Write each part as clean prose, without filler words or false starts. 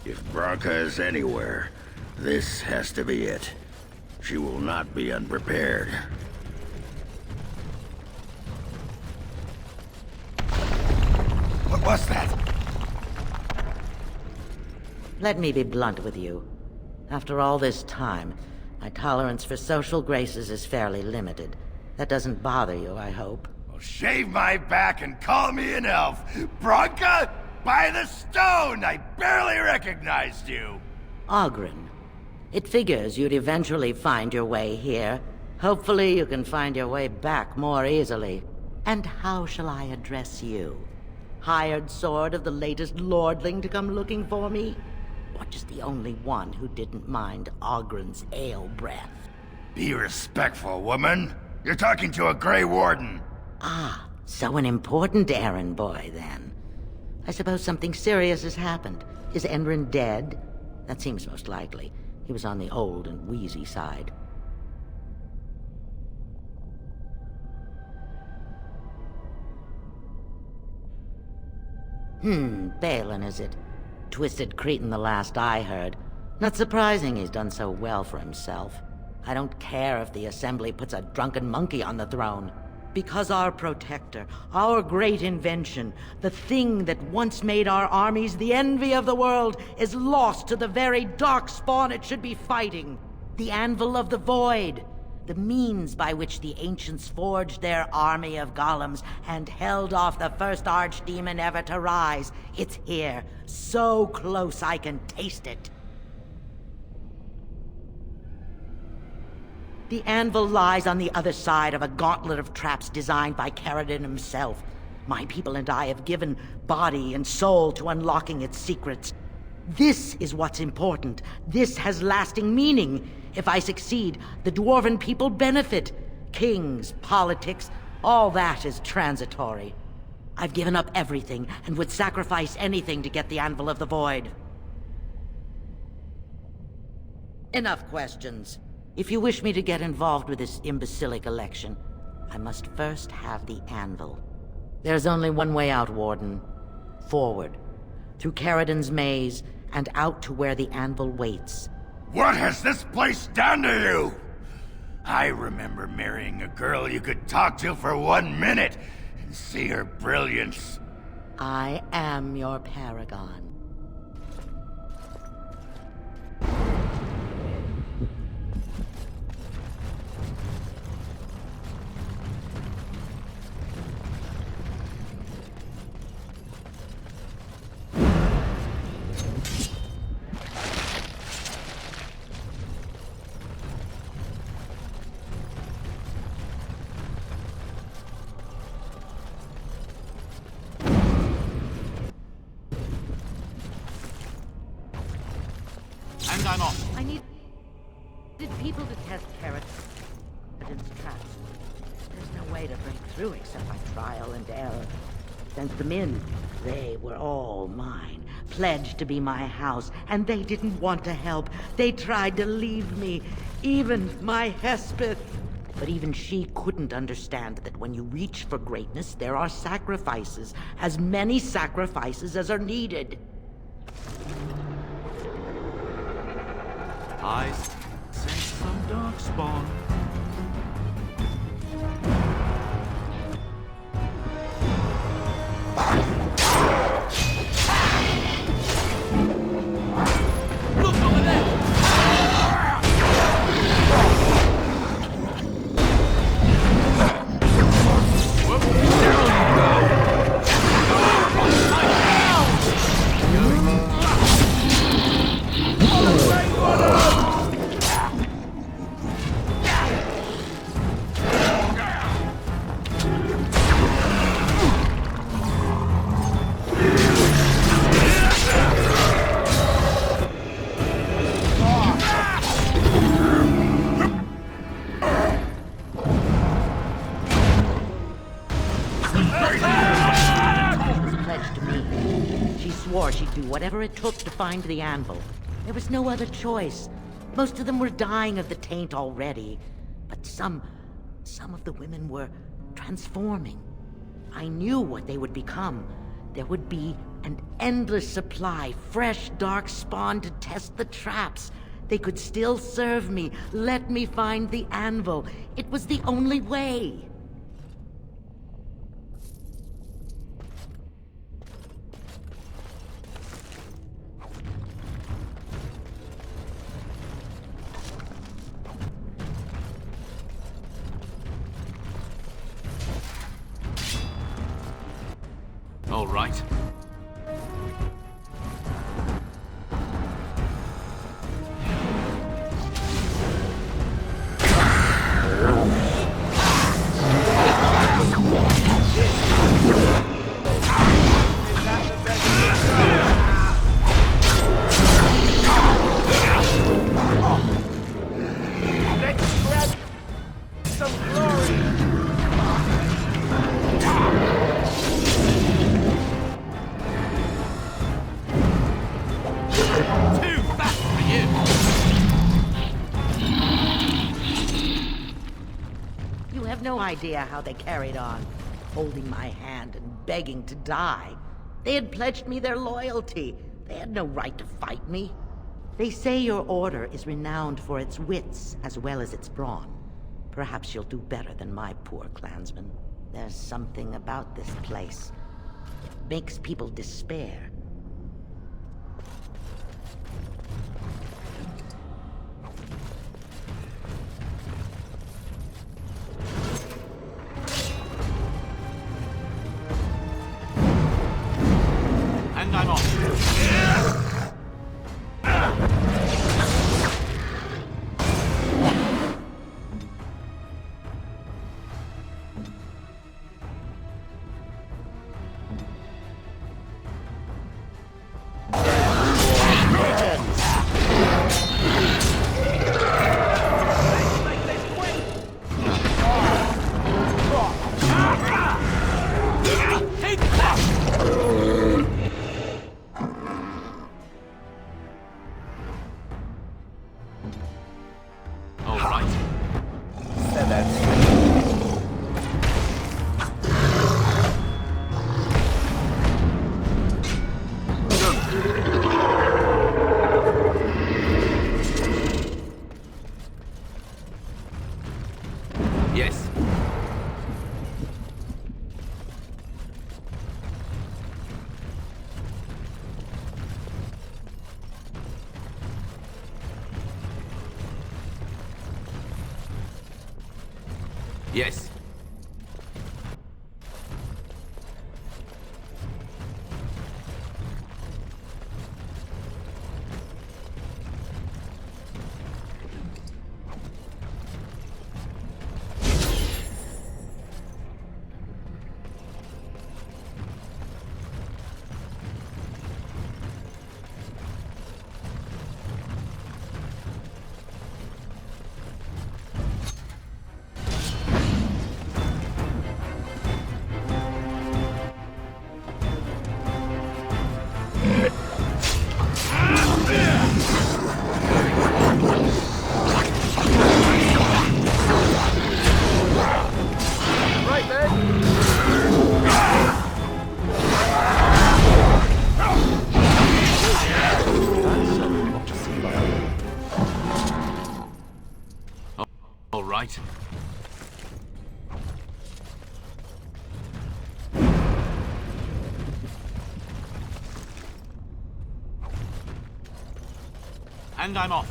If Branka is anywhere, this has to be it. She will not be unprepared. What was that? Let me be blunt with you. After all this time, my tolerance for social graces is fairly limited. That doesn't bother you, I hope. Well, shave my back and call me an elf. Branka, by the stone! I barely recognized you! Oghren. It figures you'd eventually find your way here. Hopefully you can find your way back more easily. And how shall I address you? Hired sword of the latest lordling to come looking for me? Or just the only one who didn't mind Oghren's ale breath? Be respectful, woman. You're talking to a Grey Warden. Ah, so an important errand boy, then. I suppose something serious has happened. Is Oghren dead? That seems most likely. He was on the old and wheezy side. Balin, is it? Twisted Cretan the last I heard. Not surprising he's done so well for himself. I don't care if the Assembly puts a drunken monkey on the throne. Because our protector, our great invention, the thing that once made our armies the envy of the world, is lost to the very darkspawn it should be fighting. The Anvil of the Void. The means by which the ancients forged their army of golems and held off the first archdemon ever to rise. It's here, so close I can taste it. The anvil lies on the other side of a gauntlet of traps designed by Paragon himself. My people and I have given body and soul to unlocking its secrets. This is what's important. This has lasting meaning. If I succeed, the Dwarven people benefit. Kings, politics, all that is transitory. I've given up everything and would sacrifice anything to get the Anvil of the Void. Enough questions. If you wish me to get involved with this imbecilic election, I must first have the Anvil. There's only one way out, Warden. Forward. Through Caridon's maze, and out to where the Anvil waits. What has this place done to you? I remember marrying a girl you could talk to for 1 minute and see her brilliance. I am your Paragon. I needed people to test Caridon's traps. There's no way to break through except by trial and error. Sent them in. They were all mine, pledged to be my house, and they didn't want to help. They tried to leave me, even my Hespith. But even she couldn't understand that when you reach for greatness, there are sacrifices, as many sacrifices as are needed. I sense some darkspawn. Look over there! She'd do whatever it took to find the Anvil. There was no other choice. Most of them were dying of the taint already. But some of the women were transforming. I knew what they would become. There would be An endless supply, fresh dark spawn to test the traps. They could still serve me. Let me find the anvil. It was the only way. All right. Let's grab some glory. Too fast for you. You have no idea how they carried on, holding my hand and begging to die. They had pledged me their loyalty. They had no right to fight me. They say your order is renowned for its wits as well as its brawn. Perhaps you'll do better than my poor clansmen. There's something about this place. It makes people despair. And I'm off. Take that! All right. Said that. Yes. Yes. Right, man. All right. And I'm off.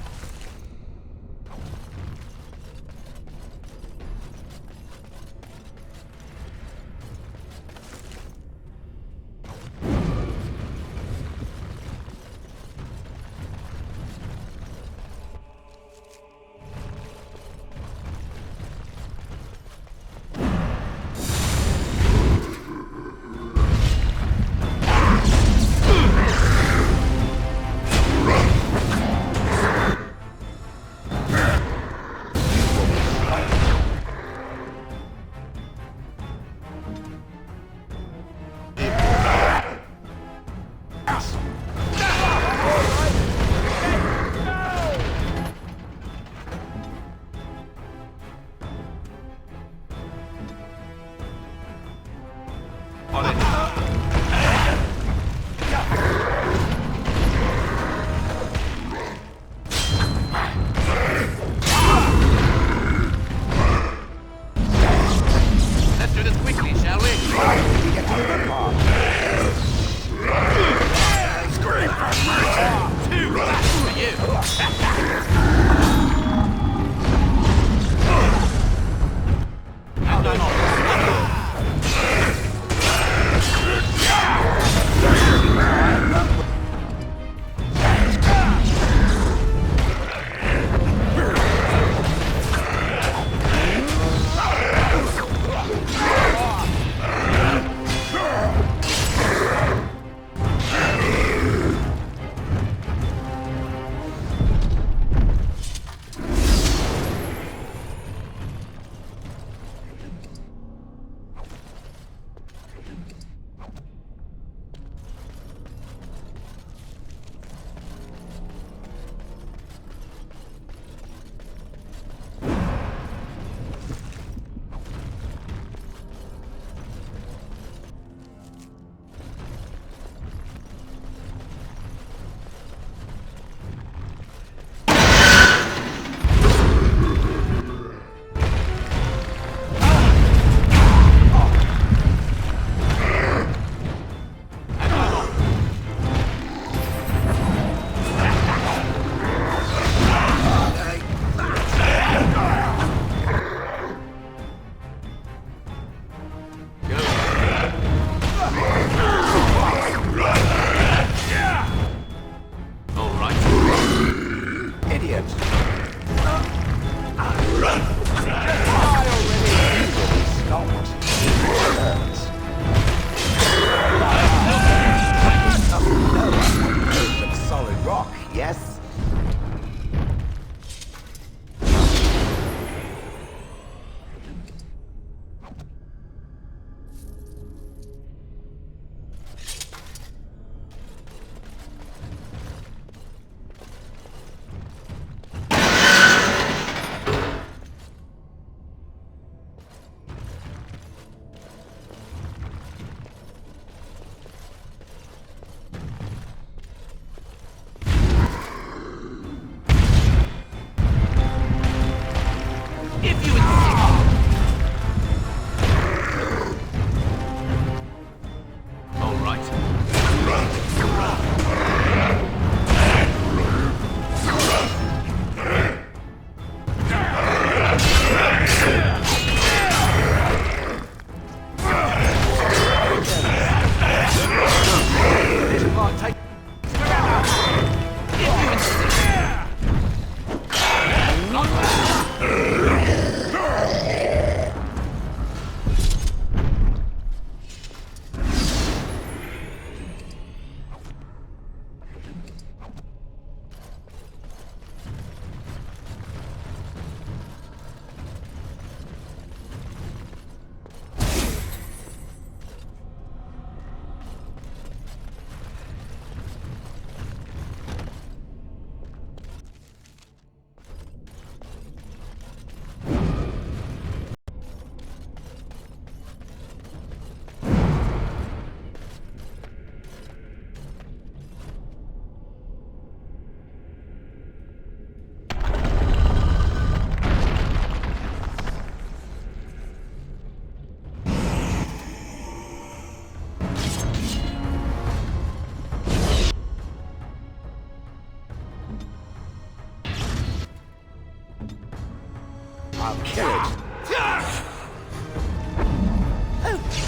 I'll kill it.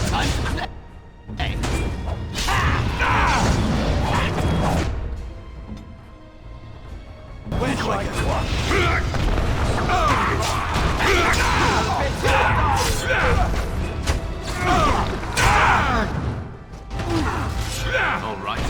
Time to play. Where do I go? All right.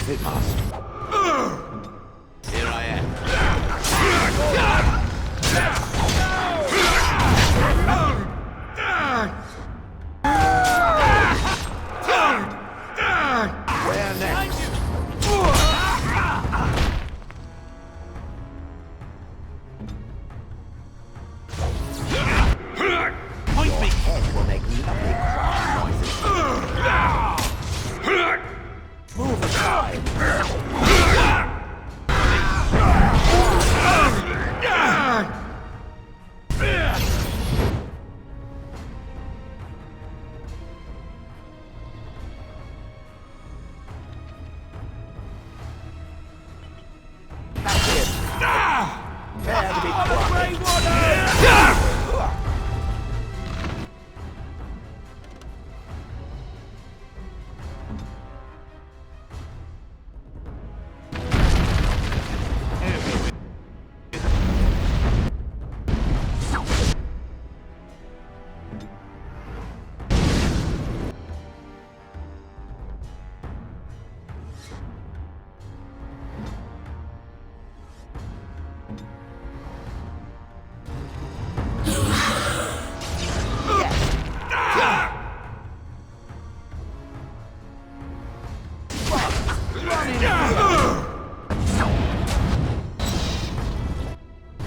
It must. Here I am. Where next? Point me. Head will make lovely crying noises. Move aside. That's it. Prepare to be crushed.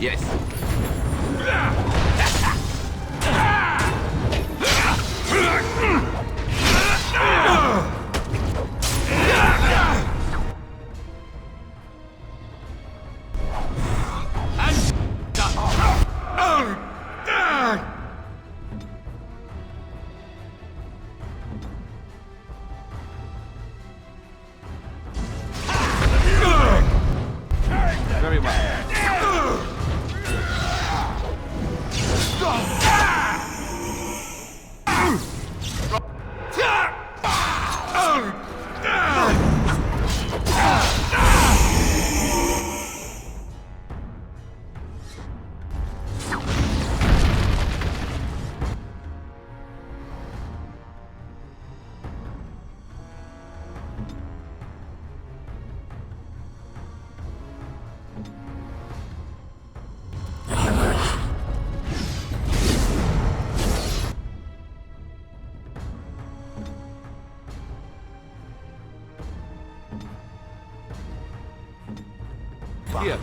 Yes. Very well. Here.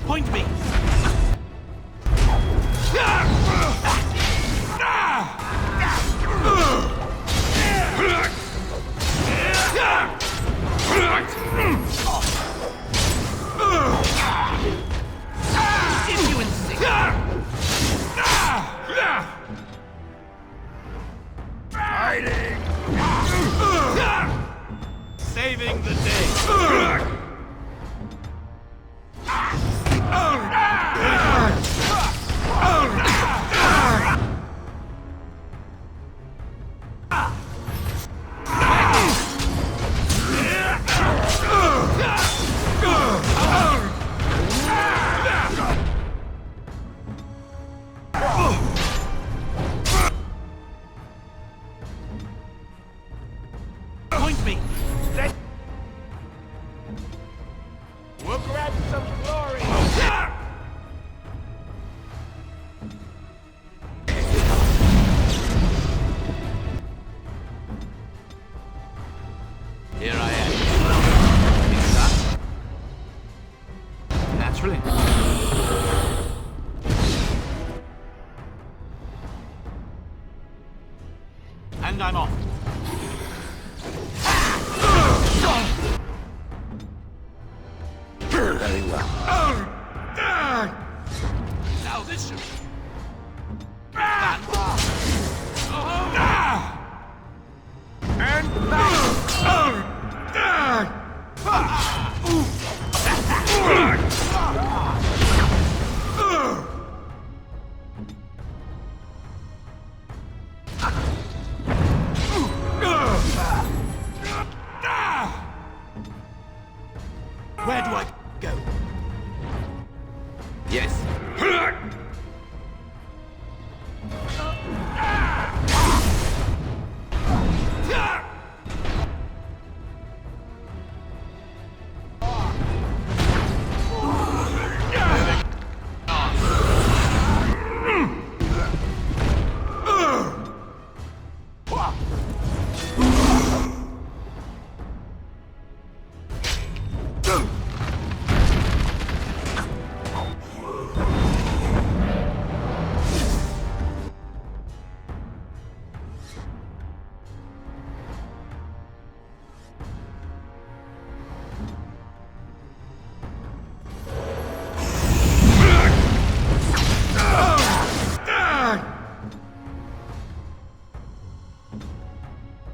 Point me. If you insist. I Naturally. And I'm off. Very well. Now this should... Where do I go? Yes.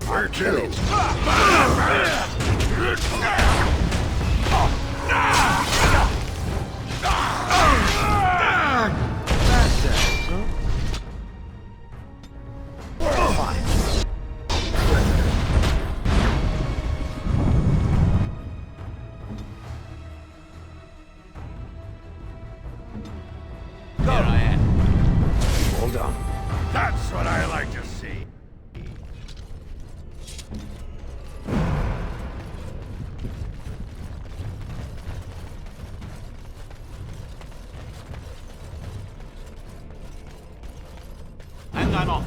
Where to? Here I am. Hold on. That's what I like to see. And I'm off.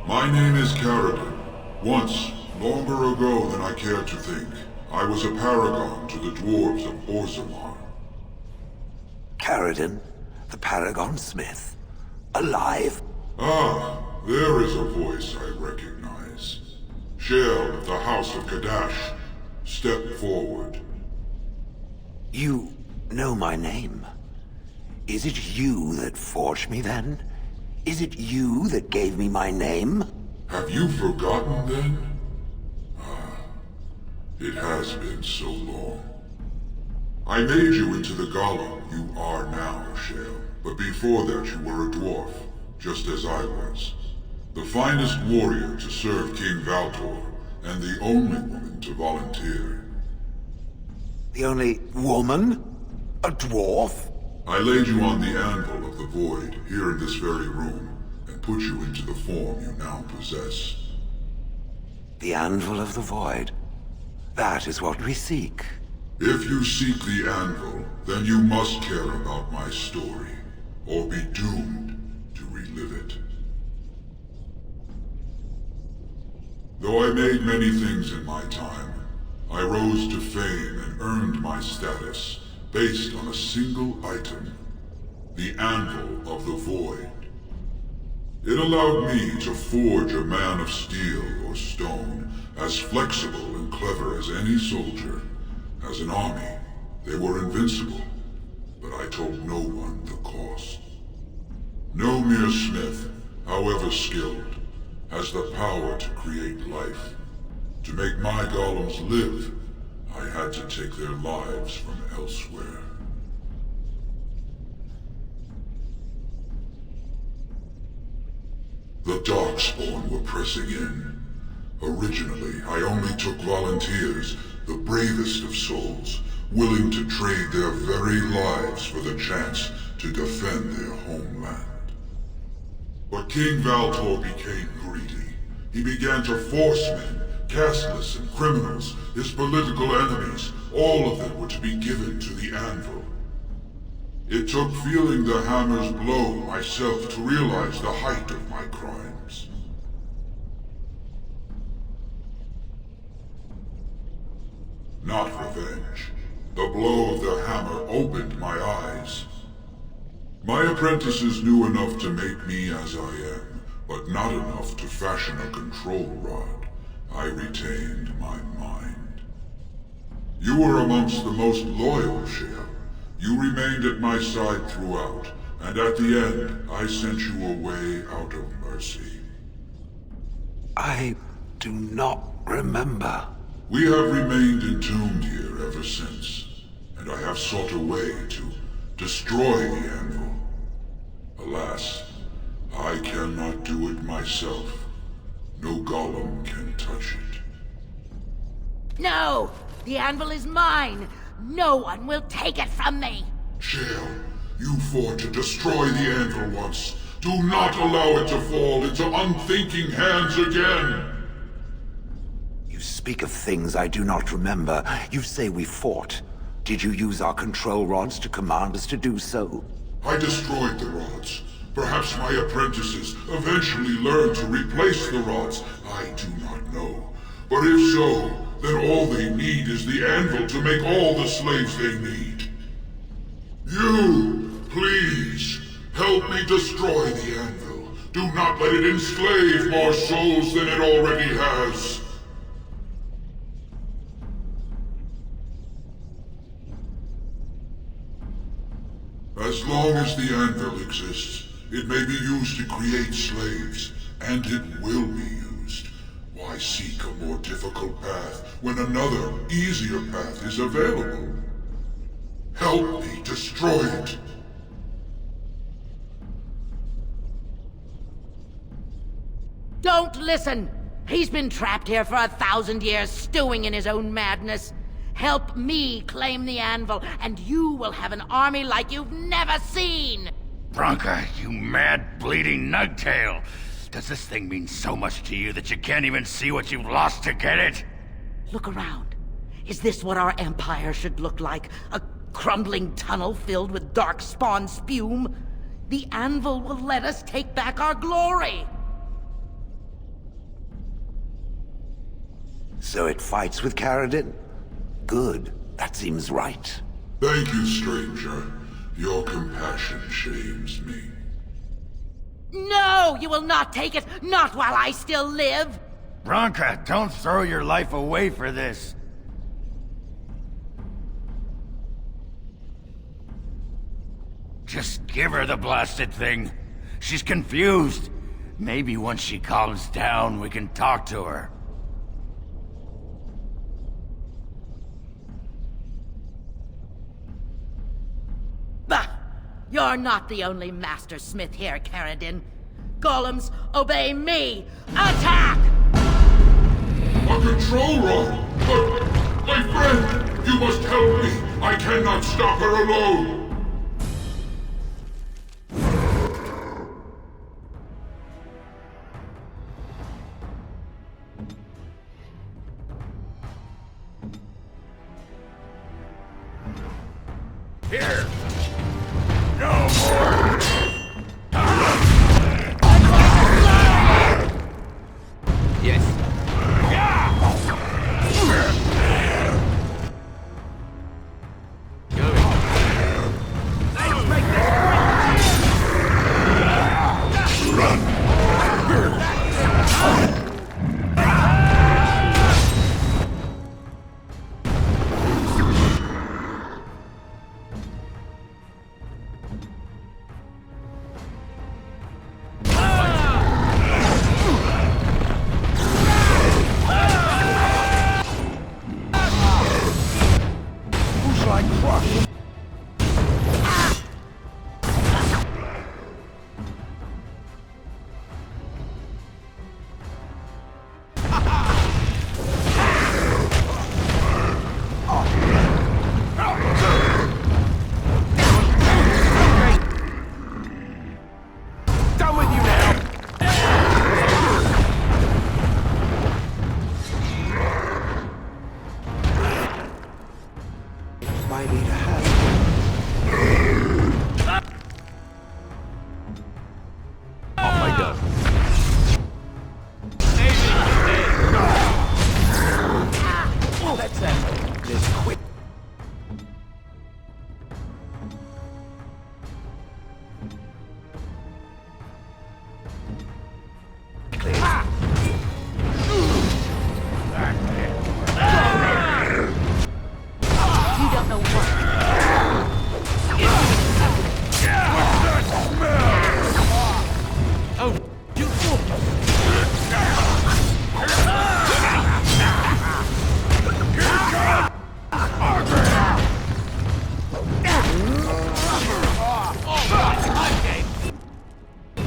My name is Paragon. Once, longer ago than I care to think, I was a paragon to the dwarves of Oghren. Paragon, the Paragon Smith. Alive? Ah, there is a voice I recognize. Shale of the House of Kadash. Step forward. You know my name. Is it you that forged me then? Is it you that gave me my name? Have you forgotten then? It has been so long. I made you into the golem you are now, Shale. But before that you were a dwarf, just as I was. The finest warrior to serve King Valtor, and the only woman to volunteer. The only woman? A dwarf? I laid you on the anvil of the void, here in this very room, and put you into the form you now possess. The anvil of the void. That is what we seek. If you seek the anvil, then you must care about my story, or be doomed to relive it. Though I made many things in my time, I rose to fame and earned my status based on a single item, the Anvil of the Void. It allowed me to forge a man of steel or stone, as flexible and clever as any soldier. As an army, they were invincible, but I told no one the cost. No mere smith, however skilled, has the power to create life. To make my golems live, I had to take their lives from elsewhere. The Darkspawn were pressing in. Originally, I only took volunteers, the bravest of souls, willing to trade their very lives for the chance to defend their homeland. But King Valtor became greedy. He began to force men, casteless and criminals, his political enemies, all of them were to be given to the Anvil. It took feeling the hammer's blow myself to realize the height of my crimes. Not revenge. The blow of the hammer opened my eyes. My apprentices knew enough to make me as I am, but not enough to fashion a control rod. I retained my mind. You were amongst the most loyal, Shale. You remained at my side throughout, and at the end, I sent you away out of mercy. I do not remember. We have remained entombed here ever since, and I have sought a way to destroy the Anvil. Alas, I cannot do it myself. No golem can touch it. No! The anvil is mine! No one will take it from me! Shale, you fought to destroy the Anvil once. Do not allow it to fall into unthinking hands again! You speak of things I do not remember. You say we fought. Did you use our control rods to command us to do so? I destroyed the rods. Perhaps my apprentices eventually learned to replace the rods. I do not know. But if so, then all they need is the Anvil to make all the slaves they need. You, please, help me destroy the Anvil. Do not let it enslave more souls than it already has. As long as the Anvil exists, it may be used to create slaves, and it will be used. Why seek a more difficult path when another, easier path is available? Help me destroy it! Don't listen! He's been trapped here for 1,000 years, stewing in his own madness. Help me claim the anvil, and you will have an army like you've never seen! Bronca, you mad, bleeding nugtail! Does this thing mean so much to you that you can't even see what you've lost to get it? Look around. Is this what our empire should look like? A crumbling tunnel filled with darkspawn spume? The anvil will let us take back our glory! So it fights with Paragon? Good. That seems right. Thank you, stranger. Your compassion shames me. No! You will not take it! Not while I still live! Bronca, don't throw your life away for this. Just give her the blasted thing. She's confused. Maybe once she calms down, we can talk to her. Bah! You're not the only master smith here, Paragon. Golems, obey me! Attack! A control rod! But, my friend, you must help me. I cannot stop her alone. Here! No more! Yes.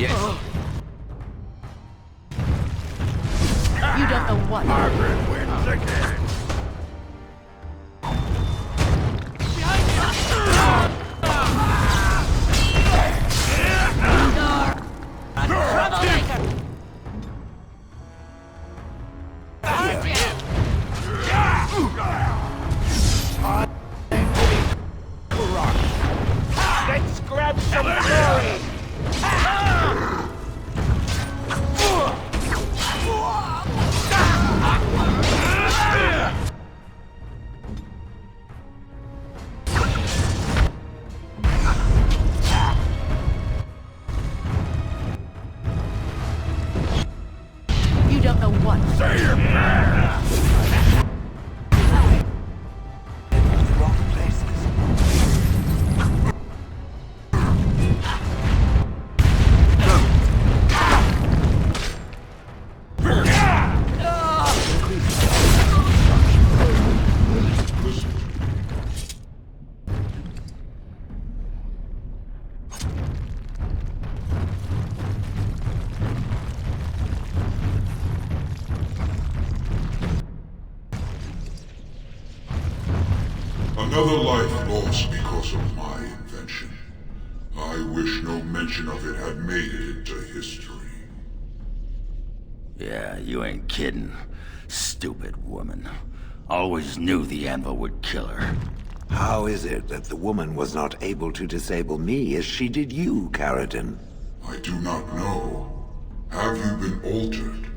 Yes. You don't know what. Oghren wins again. Troublemaker! Let's grab some glory! You don't know what. Say your prayers. In the wrong places. Another life lost because of my invention. I wish no mention of it had made it into history. Yeah, you ain't kidding. Stupid woman. Always knew the anvil would kill her. How is it that the woman was not able to disable me as she did you, Paragon? I do not know. Have you been altered?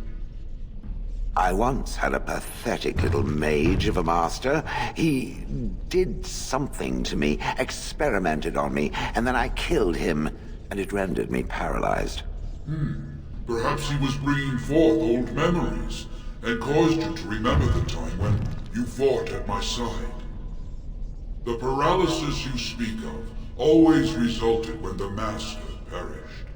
I once had a pathetic little mage of a master. He did something to me, experimented on me, and then I killed him, and it rendered me paralyzed. Perhaps he was bringing forth old memories, and caused you to remember the time when you fought at my side. The paralysis you speak of always resulted when the Master perished.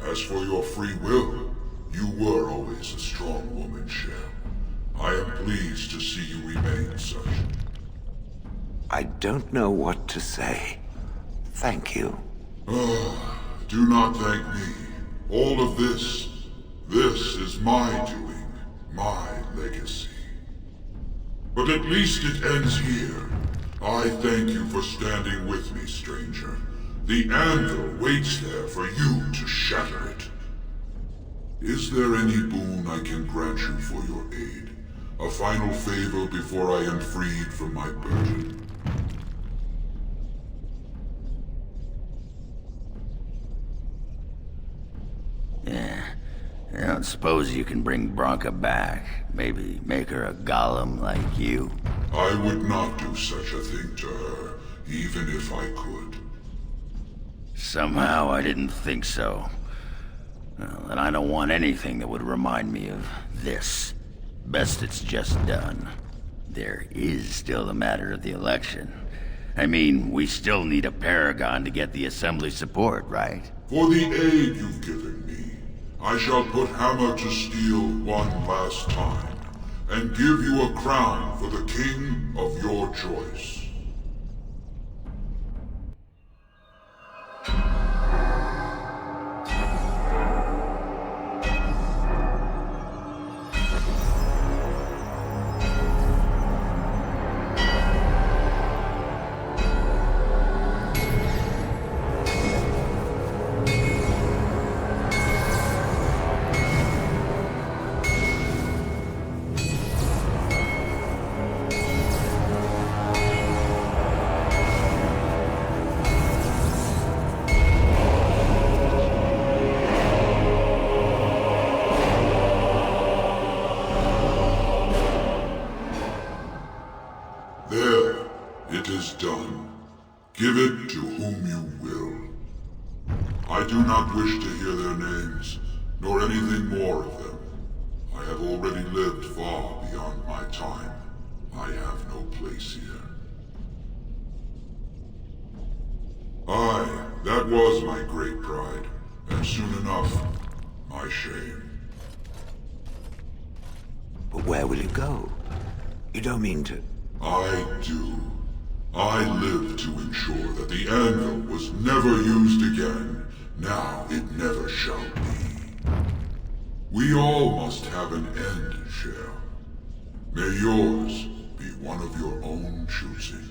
As for your free will, you were always a strong woman, Shale. I am pleased to see you remain such. I don't know what to say. Thank you. Do not thank me. All of this is my doing, my legacy. But at least it ends here. I thank you for standing with me, stranger. The anvil waits there for you to shatter it. Is there any boon I can grant you for your aid? A final favor before I am freed from my burden? Yeah. I don't suppose you can bring Bronca back. Maybe make her a golem like you. I would not do such a thing to her, even if I could. Somehow I didn't think so. Well, and I don't want anything that would remind me of this. Best it's just done. There is still the matter of the election. I mean, we still need a Paragon to get the Assembly support, right? For the aid you've given me, I shall put hammer to steel one last time, and give you a crown for the king of your choice. There, it is done. Give it to whom you will. I do not wish to hear their names, nor anything more of them. I have already lived far beyond my time. I have no place here. Aye, that was my great pride, and soon enough, my shame. But where will you go? You don't mean to... I do. I live to ensure that the anvil was never used again, Now it never shall be. We all must have an end, Shale. May yours be one of your own choosing.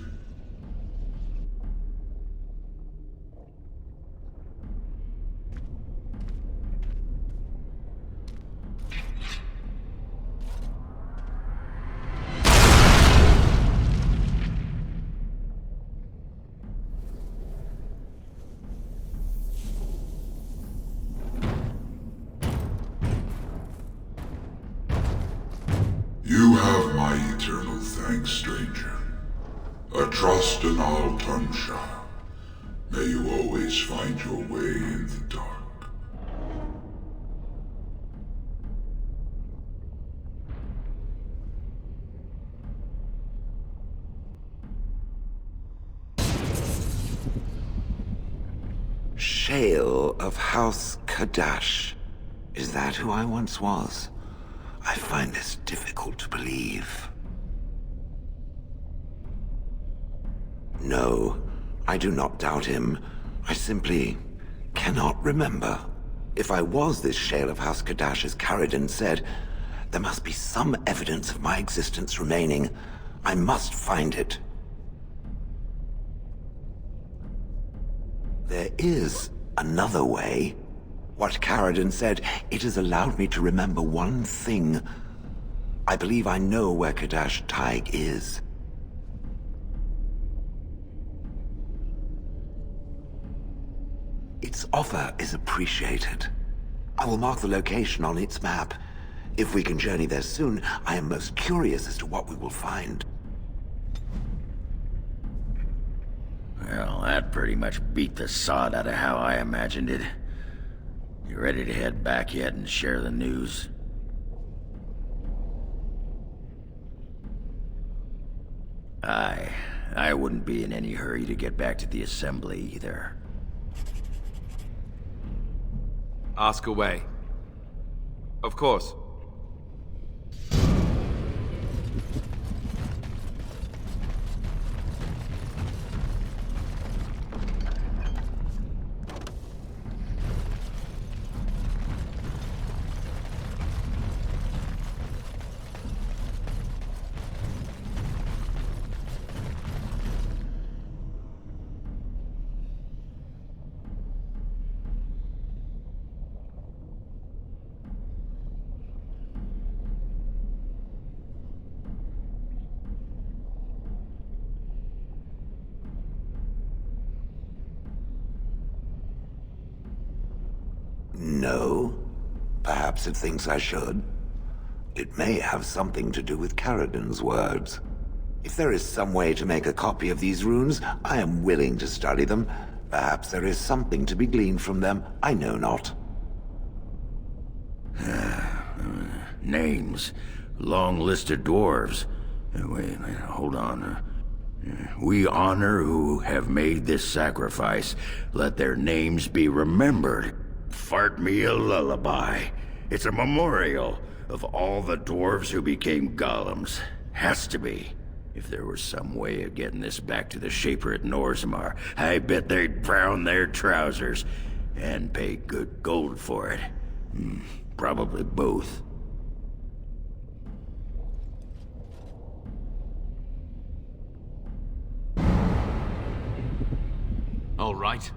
You have my eternal thanks, stranger. A trust and I'll turn child. May you always find your way in the dark. Shale of House Kadash. Is that who I once was? I find this difficult to believe. No, I do not doubt him. I simply cannot remember. If I was this Shale of House Kadash, as Paragon said, there must be some evidence of my existence remaining. I must find it. There is another way. What Paragon said, it has allowed me to remember one thing. I believe I know where Kadash Taig is. Its offer is appreciated. I will mark the location on its map. If we can journey there soon, I am most curious as to what we will find. Well, that pretty much beat the sod out of how I imagined it. You ready to head back yet and share the news? I wouldn't be in any hurry to get back to the assembly either. Ask away. Of course. No. Perhaps it thinks I should. It may have something to do with Paragon's words. If there is some way to make a copy of these runes, I am willing to study them. Perhaps there is something to be gleaned from them, I know not. Names. Long list of dwarves. Wait, hold on. We honor who have made this sacrifice. Let their names be remembered. Fart me a lullaby. It's a memorial of all the dwarves who became golems. Has to be. If there was some way of getting this back to the Shaper at Norzamar, I bet they'd brown their trousers and pay good gold for it. Probably both. All right.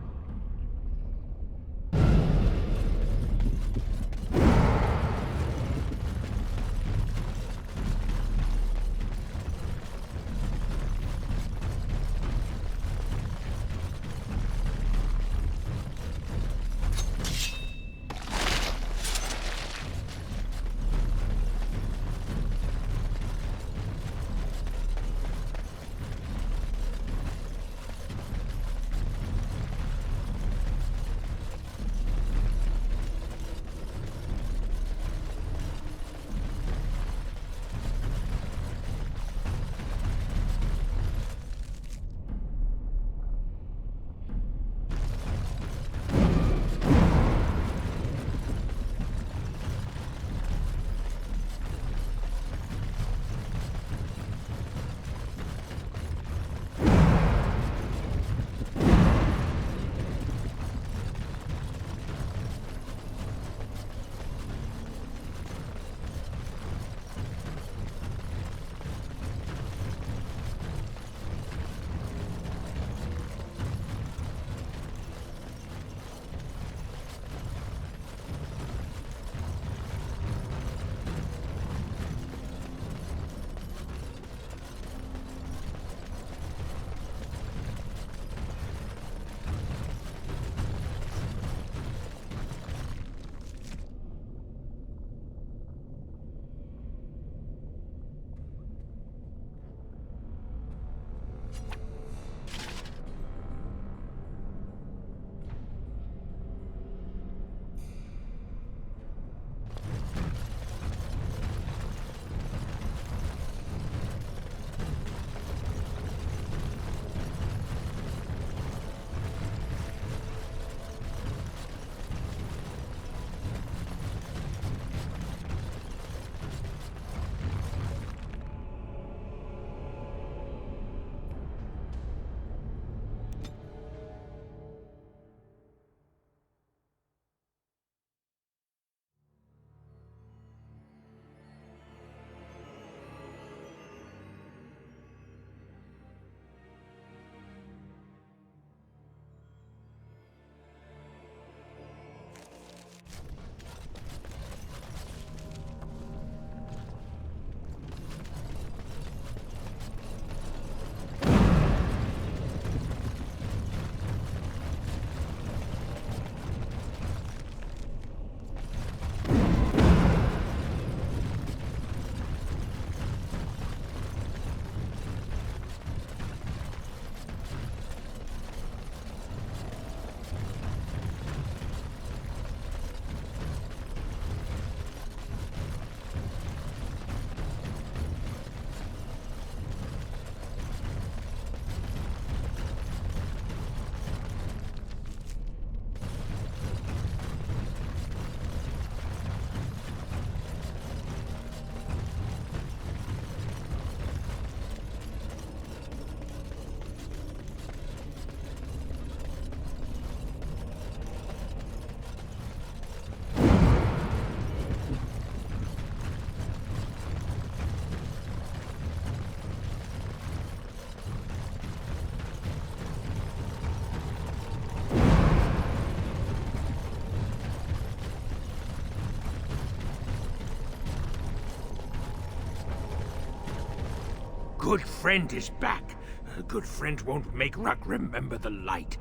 good friend is back. A good friend won't make Ruck remember the light.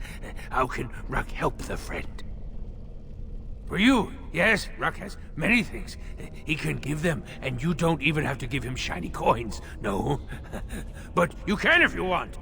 How can Ruck help the friend? For you, yes, Ruck has many things. He can give them, and you don't even have to give him shiny coins. No. But you can if you want.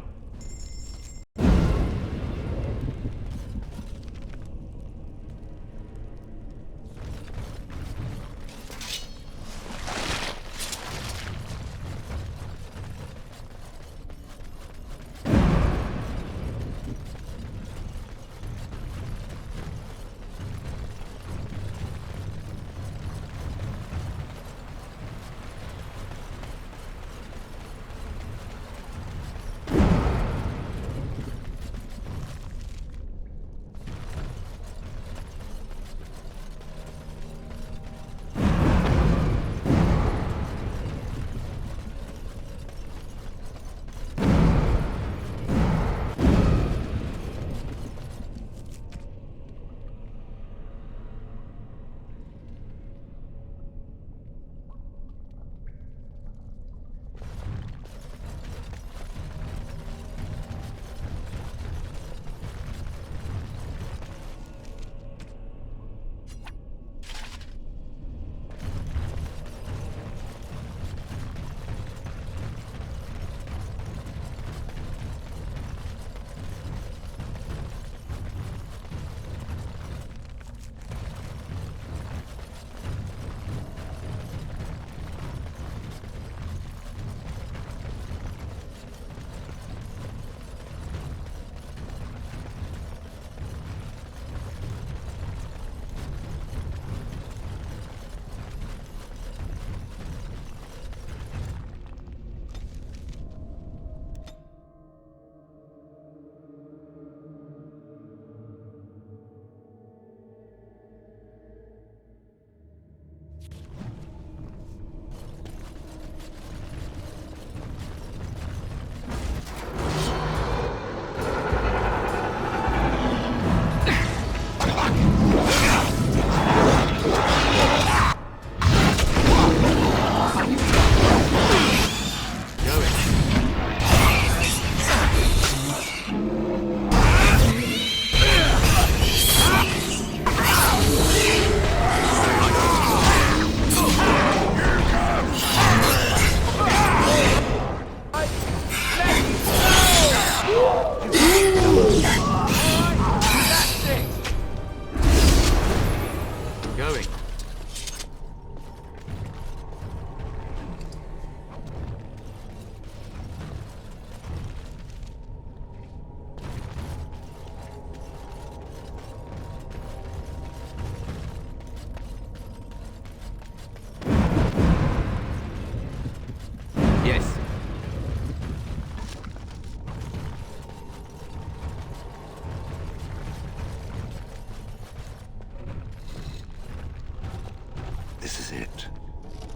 This is it.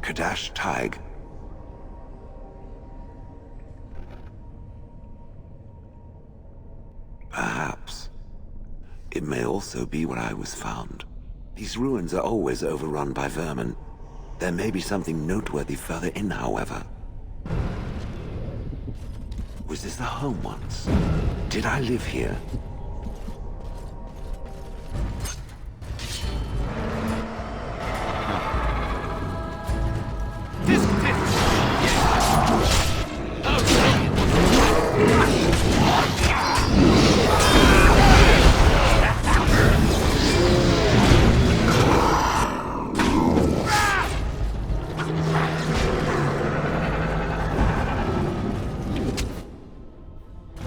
Kadash Taig. Perhaps. It may also be where I was found. These ruins are always overrun by vermin. There may be something noteworthy further in, however. Was this the home once? Did I live here?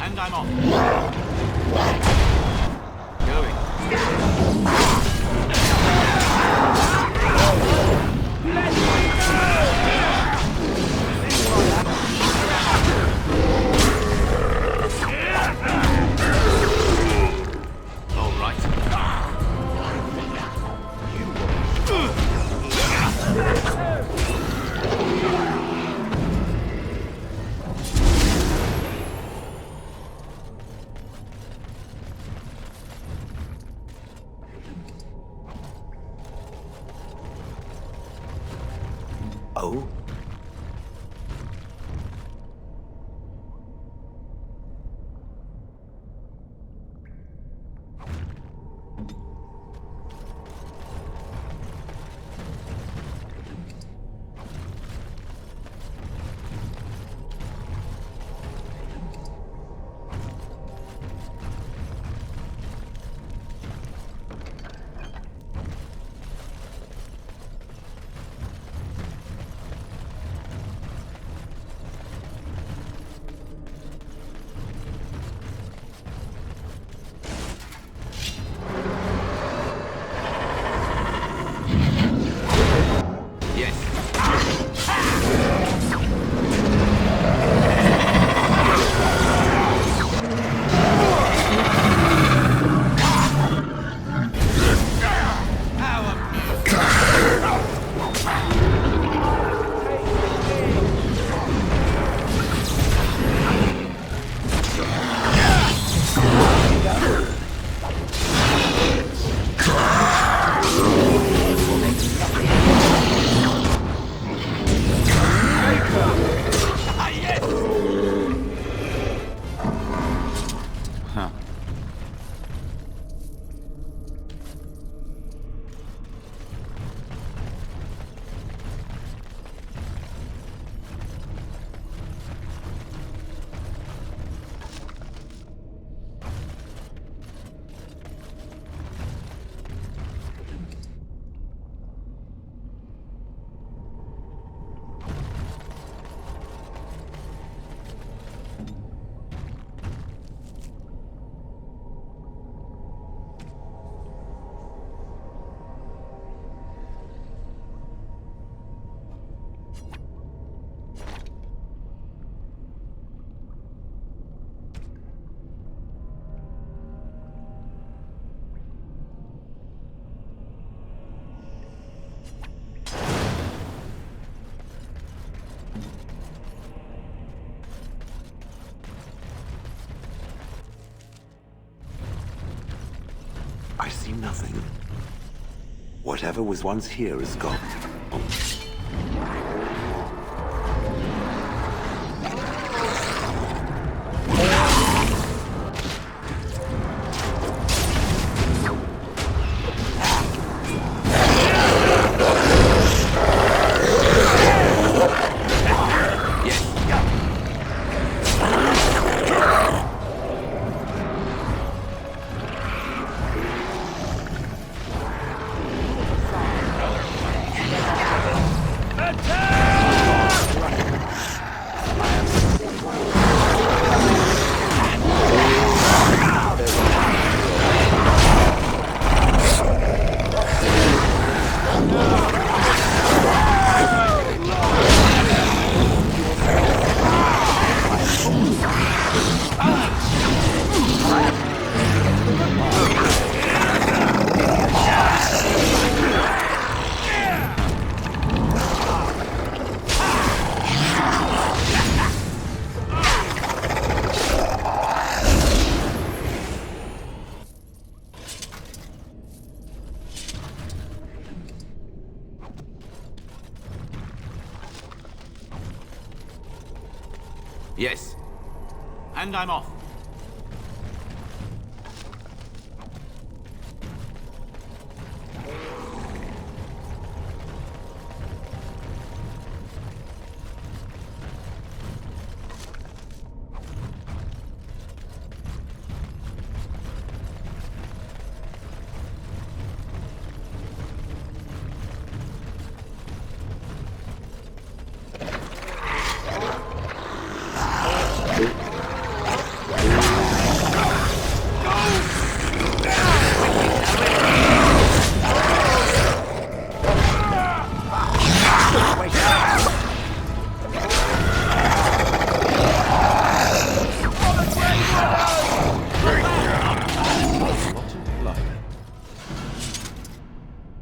And I'm off. Going. All right. Oh? see nothing. Whatever was once here is gone. Yes. And I'm off.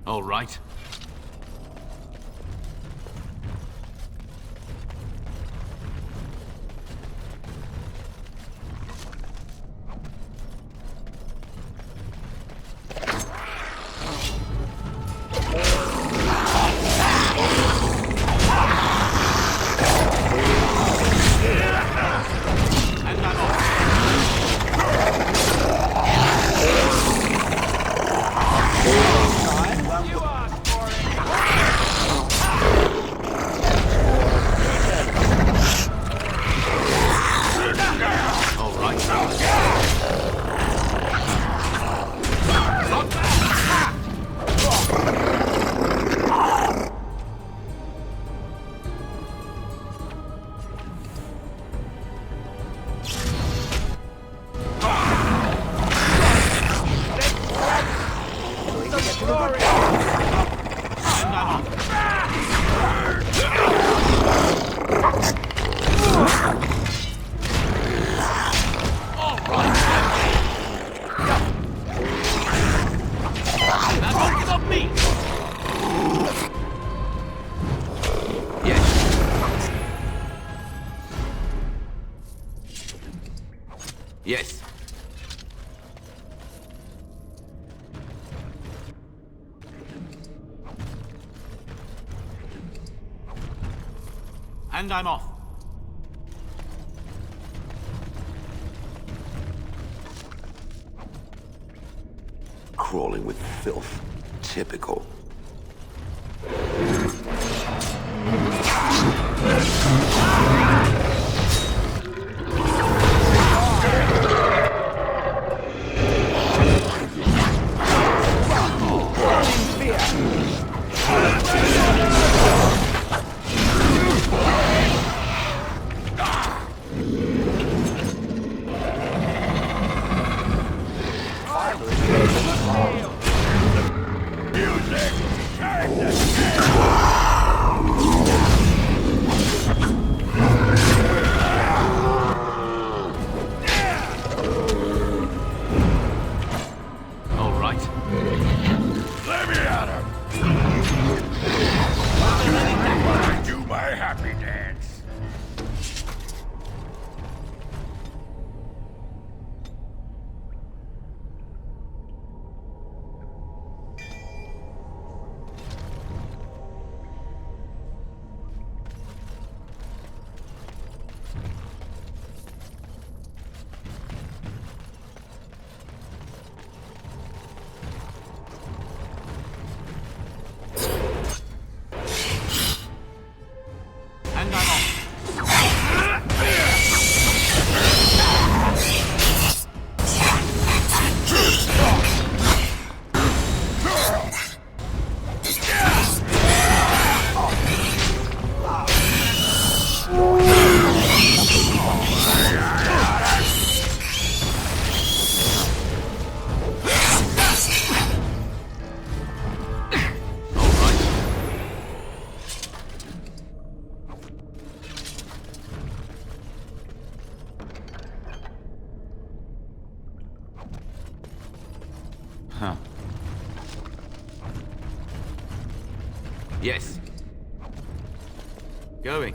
All right. Yes. And I'm off. Crawling with filth. Typical. Yes. Going.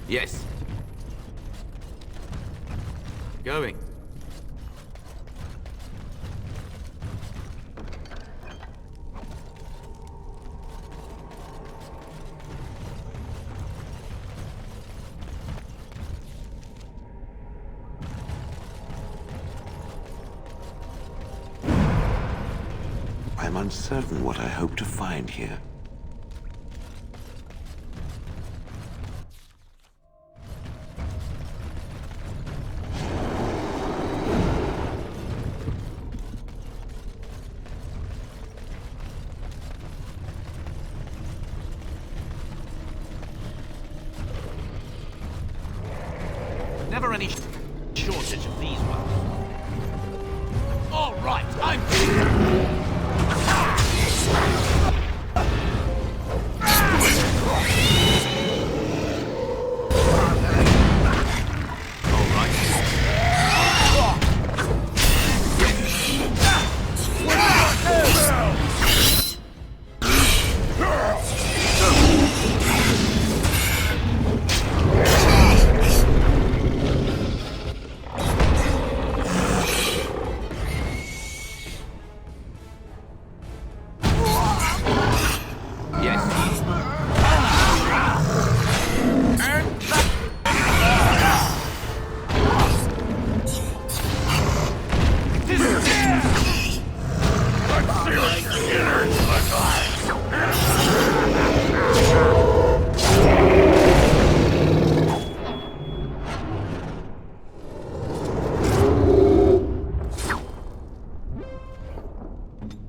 Yes. Going. I'm uncertain what I hope to find here. Never any shortage of these ones. All right, I'm...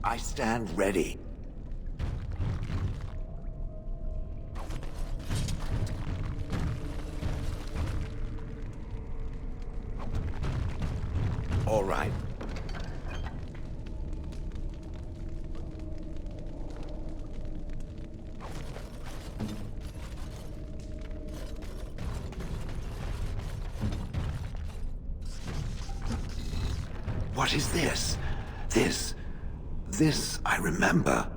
I stand ready. All right. What is this? This I remember.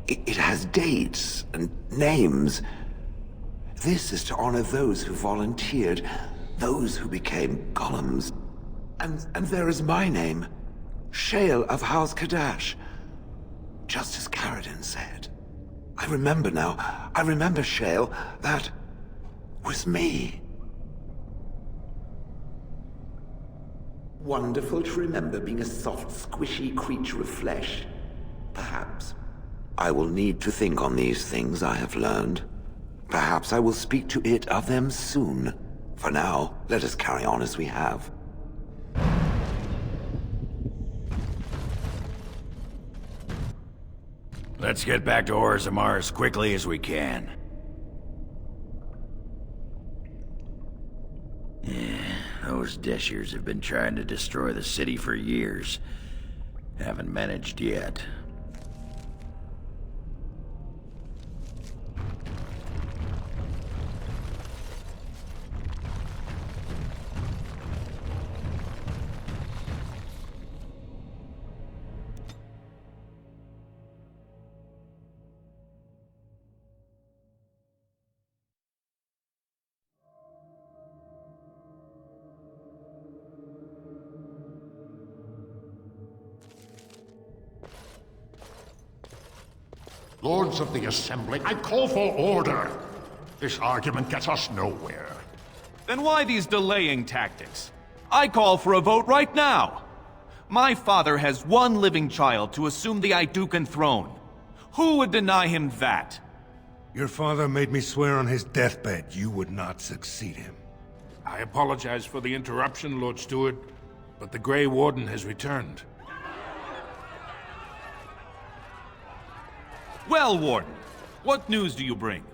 It has dates and names. This is to honor those who volunteered, those who became golems. And there is my name, Shale of House Kadash. Just as Caradin said. I remember now. I remember, Shale. That was me. Wonderful to remember being a soft, squishy creature of flesh. Perhaps. I will need to think on these things I have learned. Perhaps I will speak to it of them soon. For now, let us carry on as we have. Let's get back to Orzammar as quickly as we can. Yeah, those Deshirs have been trying to destroy the city for years. Haven't managed yet. Lords of the Assembly, I call for order. This argument gets us nowhere. Then why these delaying tactics? I call for a vote right now. My father has one living child to assume the Idukan throne. Who would deny him that? Your father made me swear on his deathbed you would not succeed him. I apologize for the interruption, Lord Steward, but the Grey Warden has returned. Well, Warden, what news do you bring?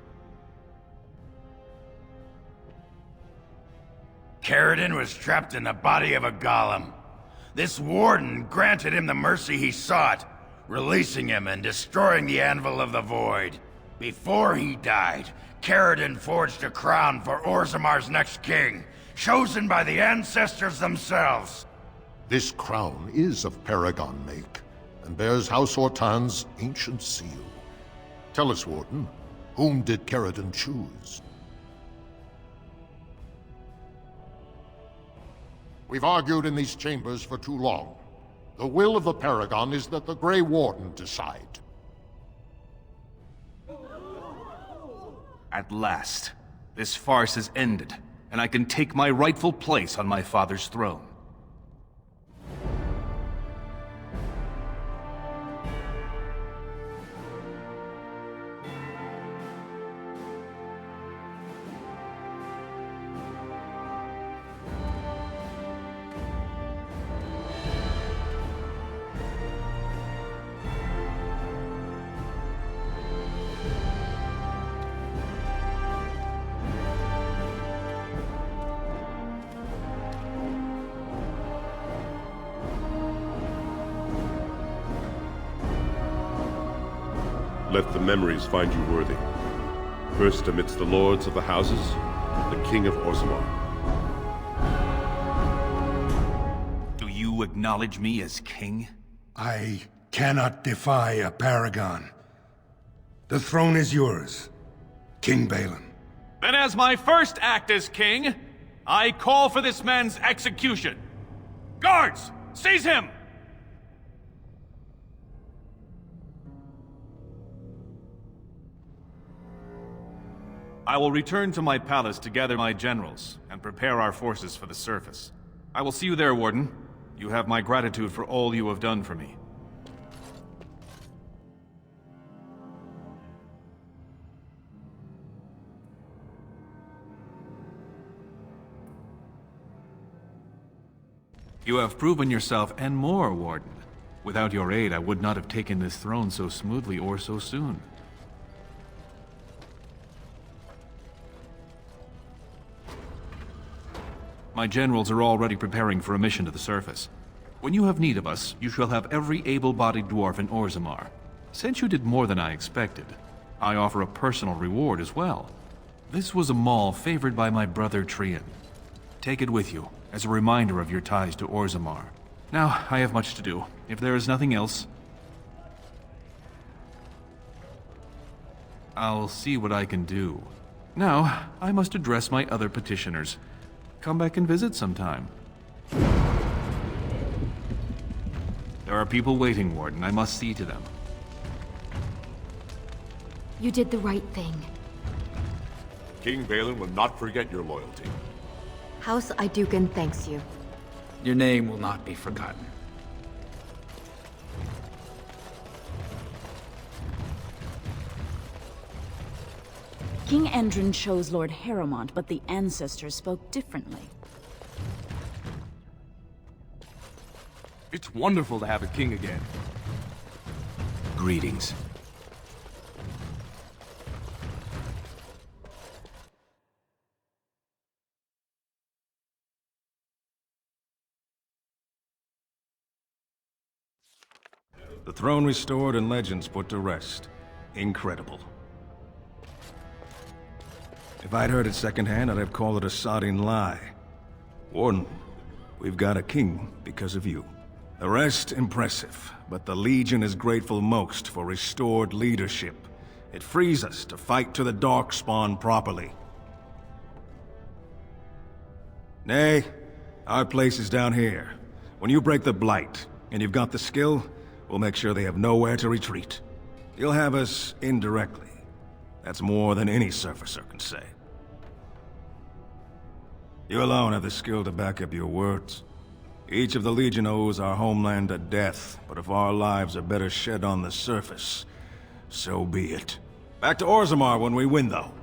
Caridin was trapped in the body of a golem. This warden granted him the mercy he sought, releasing him and destroying the Anvil of the Void. Before he died, Caridin forged a crown for Orzamar's next king, chosen by the ancestors themselves. This crown is of Paragon make, and bears House Hortan's ancient seal. Tell us, Warden, whom did Caridin choose? We've argued in these chambers for too long. The will of the Paragon is that the Grey Warden decide. At last, this farce has ended, and I can take my rightful place on my father's throne. Let the memories find you worthy. First amidst the lords of the houses, the King of Orzammar. Do you acknowledge me as king? I cannot defy a Paragon. The throne is yours, King Balin. Then as my first act as king, I call for this man's execution. Guards, seize him! I will return to my palace to gather my generals and prepare our forces for the surface. I will see you there, Warden. You have my gratitude for all you have done for me. You have proven yourself and more, Warden. Without your aid, I would not have taken this throne so smoothly or so soon. My generals are already preparing for a mission to the surface. When you have need of us, you shall have every able-bodied dwarf in Orzammar. Since you did more than I expected, I offer a personal reward as well. This was a mall favored by my brother Trian. Take it with you, as a reminder of your ties to Orzammar. Now, I have much to do. If there is nothing else, I'll see what I can do. Now, I must address my other petitioners. Come back and visit sometime. There are people waiting, Warden. I must see to them. You did the right thing. King Balin will not forget your loyalty. House Idukan thanks you. Your name will not be forgotten. King Oghren chose Lord Harrowmont, but the ancestors spoke differently. It's wonderful to have a king again. Greetings. The throne restored and legends put to rest. Incredible. If I'd heard it secondhand, I'd have called it a sodding lie. Warden, we've got a king because of you. The rest, impressive, but the Legion is grateful most for restored leadership. It frees us to fight to the Darkspawn properly. Nay, our place is down here. When you break the Blight, and you've got the skill, we'll make sure they have nowhere to retreat. You'll have us indirectly. That's more than any surfacer can say. You alone have the skill to back up your words. Each of the Legion owes our homeland a death, but if our lives are better shed on the surface, so be it. Back to Orzammar when we win, though.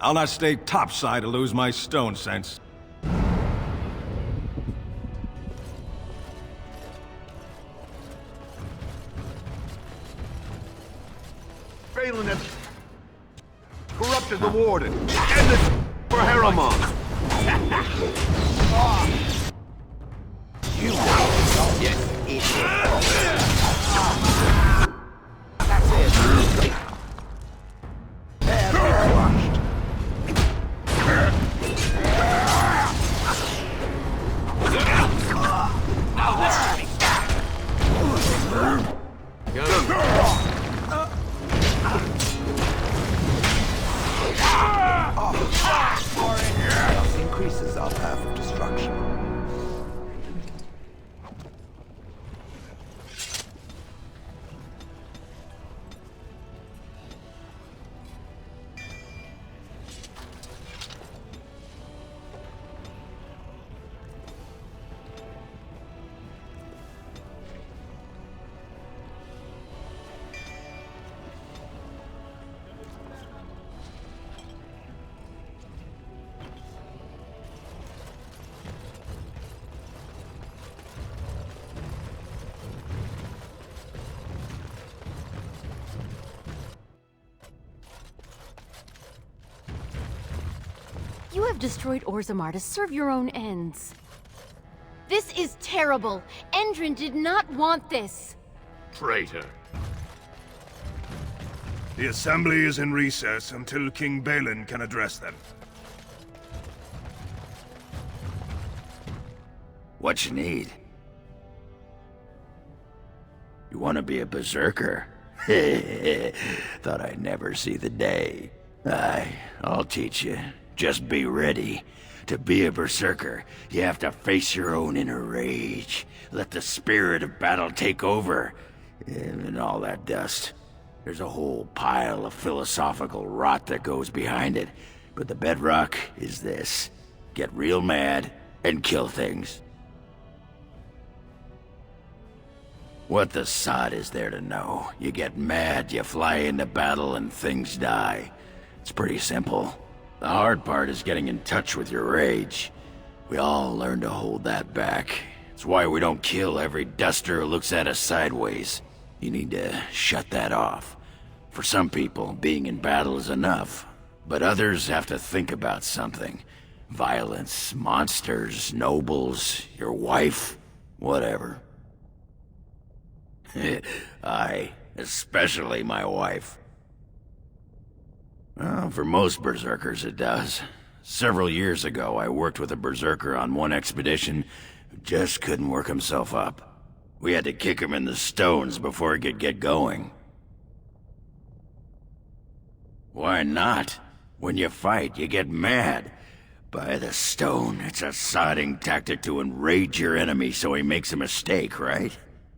I'll not stay topside to lose my stone sense. Balin has corrupted the Warden. End this for Heremont. You That's it. Badly crushed. Now listen to me. Increases our path of destruction. You have destroyed Orzammar to serve your own ends. This is terrible! Endrin did not want this! Traitor. The Assembly is in recess until King Balin can address them. What you need? You want to be a berserker? Thought I'd never see the day. I'll teach you. Just be ready. To be a berserker, you have to face your own inner rage. Let the spirit of battle take over. And all that dust. There's a whole pile of philosophical rot that goes behind it. But the bedrock is this. Get real mad and kill things. What the sod is there to know? You get mad, you fly into battle, and things die. It's pretty simple. The hard part is getting in touch with your rage. We all learn to hold that back. It's why we don't kill every duster who looks at us sideways. You need to shut that off. For some people, being in battle is enough. But others have to think about something. Violence, monsters, nobles, your wife, whatever. Especially my wife. Well, for most berserkers it does. Several years ago, I worked with a berserker on one expedition who just couldn't work himself up. We had to kick him in the stones before he could get going. Why not? When you fight, you get mad. By the stone, it's a sodding tactic to enrage your enemy so he makes a mistake, right?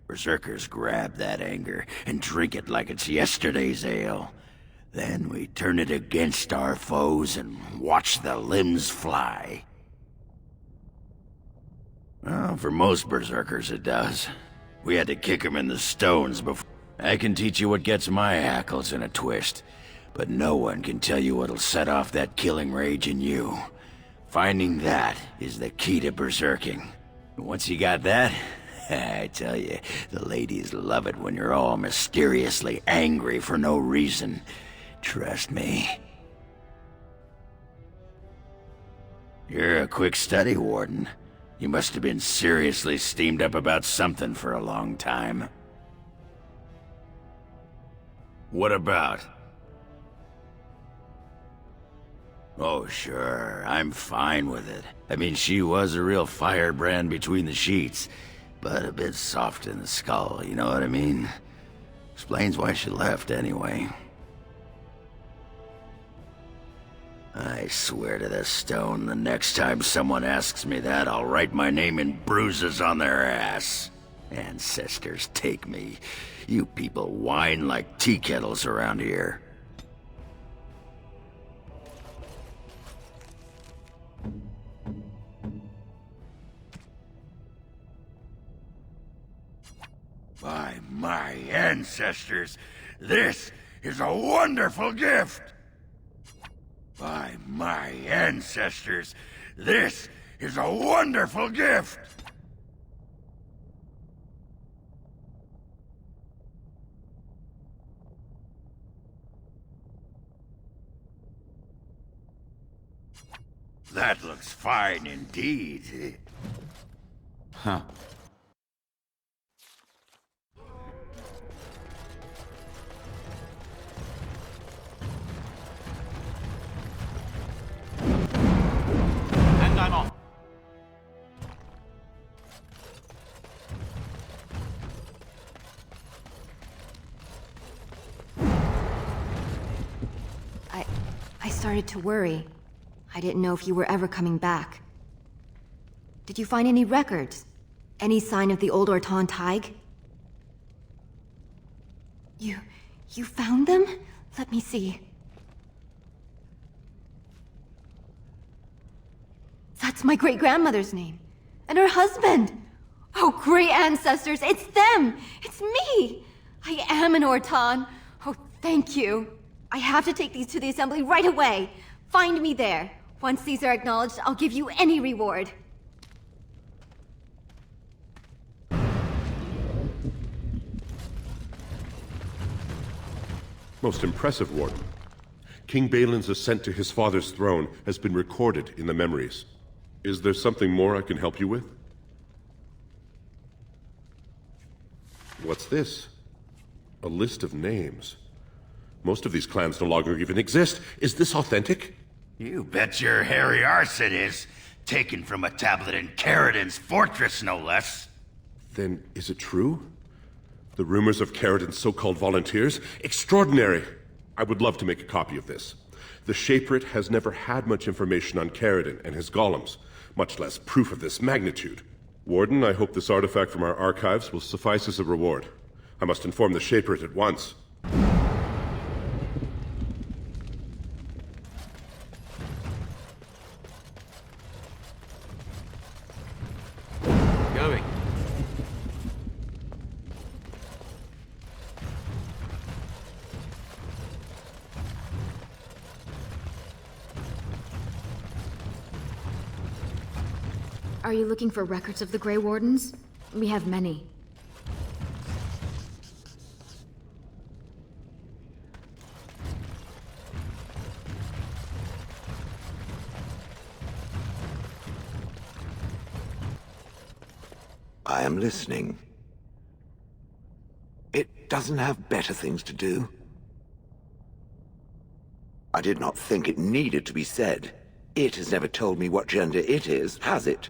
Berserkers grab that anger and drink it like it's yesterday's ale. Then we turn it against our foes and watch the limbs fly. Well, for most berserkers it does. We had to kick him in the stones before... I can teach you what gets my hackles in a twist, but no one can tell you what'll set off that killing rage in you. Finding that is the key to berserking. Once you got that, I tell you, the ladies love it when you're all mysteriously angry for no reason. Trust me. You're a quick study, Warden. You must have been seriously steamed up about something for a long time. What about? Oh, sure. I'm fine with it. I mean, she was a real firebrand between the sheets, but a bit soft in the skull, you know what I mean? Explains why she left, anyway. I swear to the stone, the next time someone asks me that, I'll write my name in bruises on their ass. Ancestors take me. You people whine like tea kettles around here. By my ancestors, this is a wonderful gift! By my ancestors, this is a wonderful gift! That looks fine indeed. Huh. And I'm off. I started to worry. I didn't know if you were ever coming back. Did you find any records? Any sign of the old Orton Tig? You found them? Let me see. That's my great-grandmother's name. And her husband! Oh, great ancestors, it's them! It's me! I am an Orton. Oh, thank you. I have to take these to the Assembly right away. Find me there. Once these are acknowledged, I'll give you any reward. Most impressive, Warden. King Balin's ascent to his father's throne has been recorded in the memories. Is there something more I can help you with? What's this? A list of names. Most of these clans no longer even exist. Is this authentic? You bet your hairy arse it is. Taken from a tablet in Caridin's fortress, no less. Then is it true? The rumors of Caridin's so-called volunteers? Extraordinary! I would love to make a copy of this. The Shaperate has never had much information on Caridin and his golems, much less proof of this magnitude. Warden, I hope this artifact from our archives will suffice as a reward. I must inform the Shaperate at once. Going. Are you looking for records of the Grey Wardens? We have many. I am listening. It doesn't have better things to do. I did not think it needed to be said. It has never told me what gender it is, has it?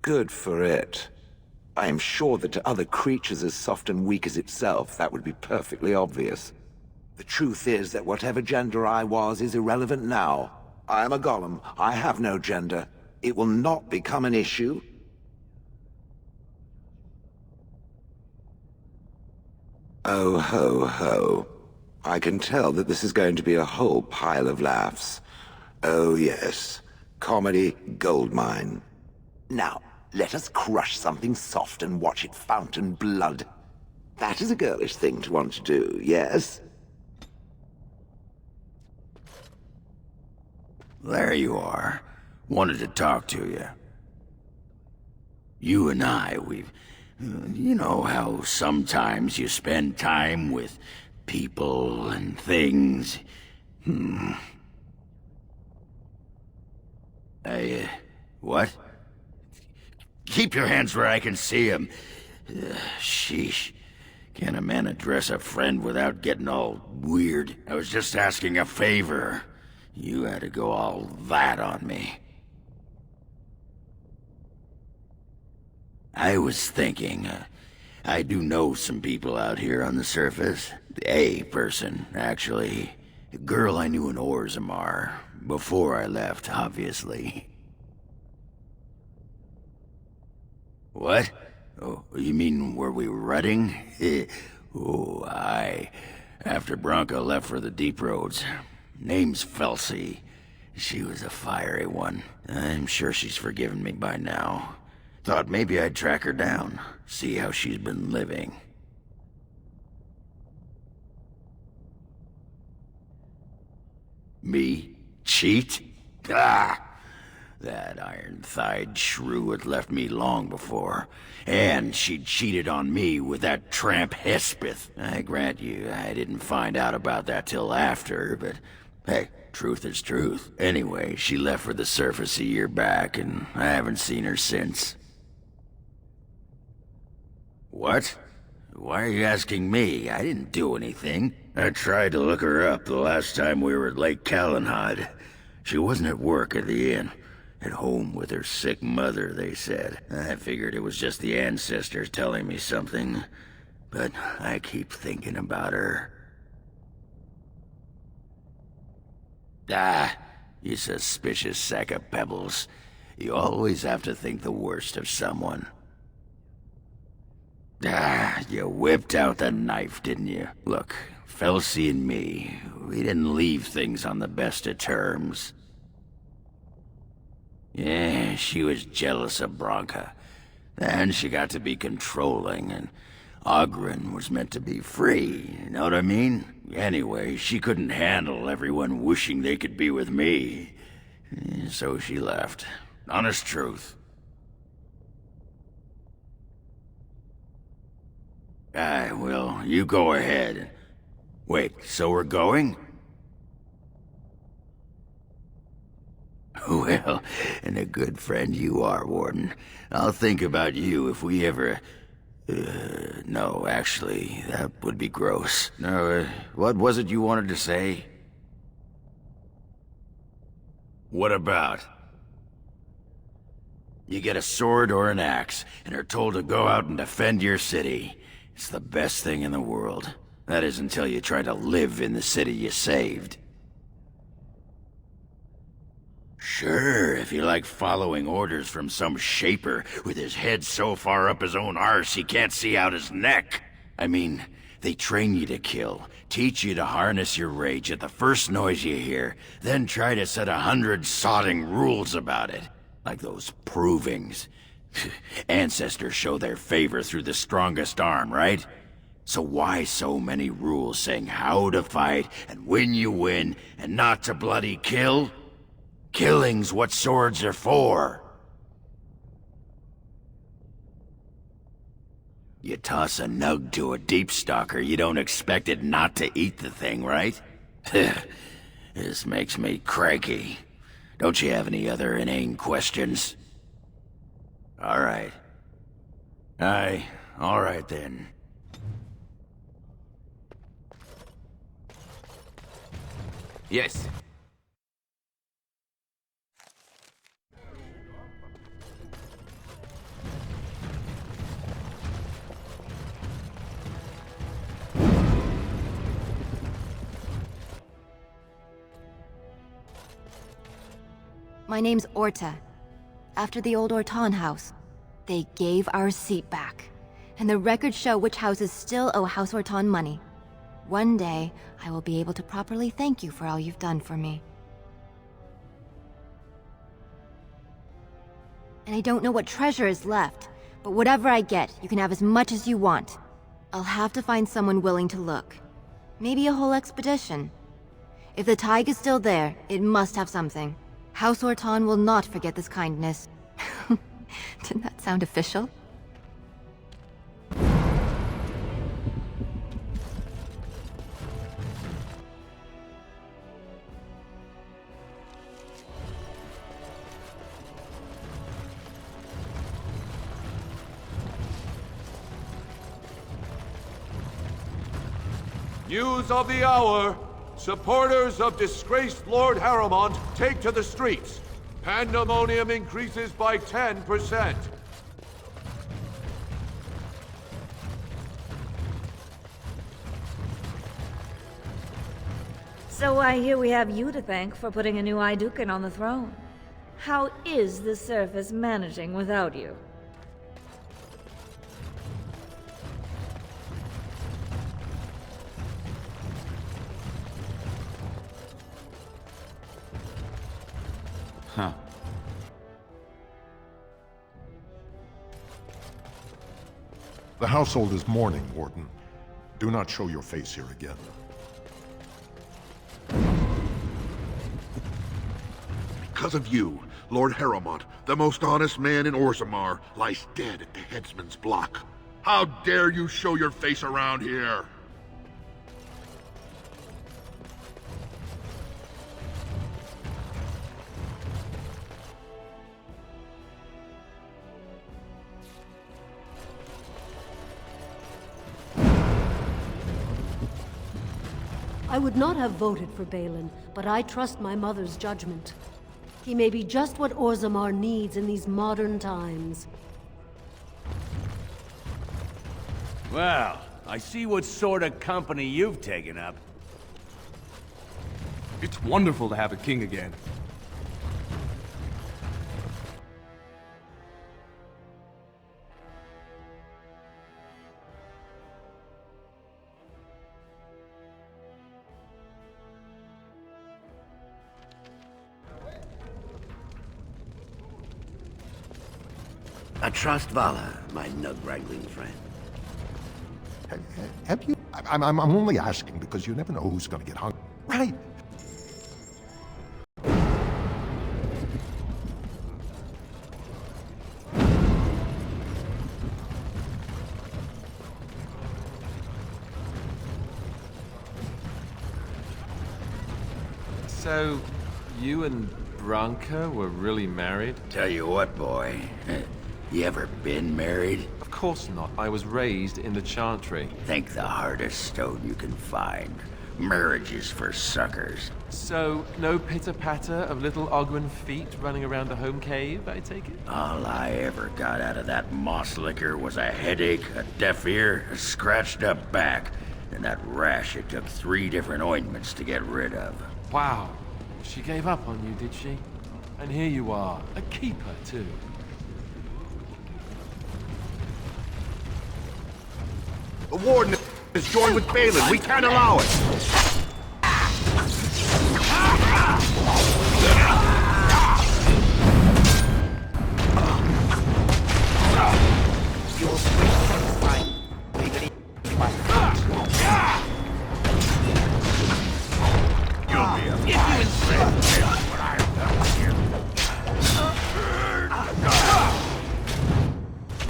Good for it. I am sure that to other creatures as soft and weak as itself, that would be perfectly obvious. The truth is that whatever gender I was is irrelevant now. I am a golem. I have no gender. It will not become an issue. Oh ho ho. I can tell that this is going to be a whole pile of laughs. Oh yes. Comedy goldmine. Now, let us crush something soft and watch it fountain blood. That is a girlish thing to want to do, yes? There you are. Wanted to talk to you. You and I, you know how sometimes you spend time with people and things. What? Keep your hands where I can see them. Sheesh. Can a man address a friend without getting all weird? I was just asking a favor. You had to go all that on me. I was thinking, I do know some people out here on the surface. A person, actually. A girl I knew in Orzammar. Before I left, obviously. What? Oh, you mean were we rutting? Oh, aye. After Bronca left for the deep roads. Name's Felsi. She was a fiery one. I'm sure she's forgiven me by now. Thought maybe I'd track her down, see how she's been living. Me? Cheat? Ah! That iron-thighed shrew had left me long before. And she'd cheated on me with that tramp Hespeth. I grant you, I didn't find out about that till after, but hey, truth is truth. Anyway, she left for the surface a year back, and I haven't seen her since. What? Why are you asking me? I didn't do anything. I tried to look her up the last time we were at Lake Calenhad. She wasn't at work at the inn. At home with her sick mother, they said. I figured it was just the ancestors telling me something. But I keep thinking about her. Ah, you suspicious sack of pebbles. You always have to think the worst of someone. Ah, you whipped out the knife, didn't you? Look, Felsi and me, we didn't leave things on the best of terms. Yeah, she was jealous of Bronca. Then she got to be controlling, and Oghren was meant to be free, you know what I mean? Anyway, she couldn't handle everyone wishing they could be with me. So she left. Honest truth. Aye, well, you go ahead. Wait, so we're going? Well, and a good friend you are, Warden. I'll think about you if we ever... no, actually, that would be gross. No, what was it you wanted to say? What about? You get a sword or an axe, and are told to go out and defend your city. It's the best thing in the world. That is until you try to live in the city you saved. Sure, if you like following orders from some shaper with his head so far up his own arse he can't see out his neck. I mean, they train you to kill, teach you to harness your rage at the first noise you hear, then try to set 100 sodding rules about it. Like those provings. Ancestors show their favor through the strongest arm, right? So why so many rules saying how to fight, and when you win, and not to bloody kill? Killing's what swords are for. You toss a nug to a deep stalker, you don't expect it not to eat the thing, right? This makes me cranky. Don't you have any other inane questions? All right. Aye, all right then. Yes. My name's Orta. After the old Orton house, they gave our seat back. And the records show which houses still owe House Orton money. One day, I will be able to properly thank you for all you've done for me. And I don't know what treasure is left, but whatever I get, you can have as much as you want. I'll have to find someone willing to look. Maybe a whole expedition. If the Tig is still there, it must have something. House Orton will not forget this kindness. Didn't that sound official? News of the hour. Supporters of disgraced Lord Harrowmont take to the streets. Pandemonium increases by 10%. So I hear we have you to thank for putting a new Idukan on the throne. How is the surface managing without you? The household is mourning, Warden. Do not show your face here again. Because of you, Lord Harrowmont, the most honest man in Orzammar, lies dead at the headsman's block. How dare you show your face around here? I would not have voted for Balin, but I trust my mother's judgment. He may be just what Orzammar needs in these modern times. Well, I see what sort of company you've taken up. It's wonderful to have a king again. I trust Vala, my nug-wrangling friend. Have you... I'm only asking because you never know who's gonna get hung. Right. So, you and Branka were really married? Tell you what, boy. You ever been married? Of course not. I was raised in the Chantry. Think the hardest stone you can find. Marriage is for suckers. So, no pitter-patter of little Oghren feet running around the home cave, I take it? All I ever got out of that moss liquor was a headache, a deaf ear, a scratched up back, and that rash it took 3 different ointments to get rid of. Wow. She gave up on you, did she? And here you are, a keeper, too. The Warden is joined with Balin. We can't allow it.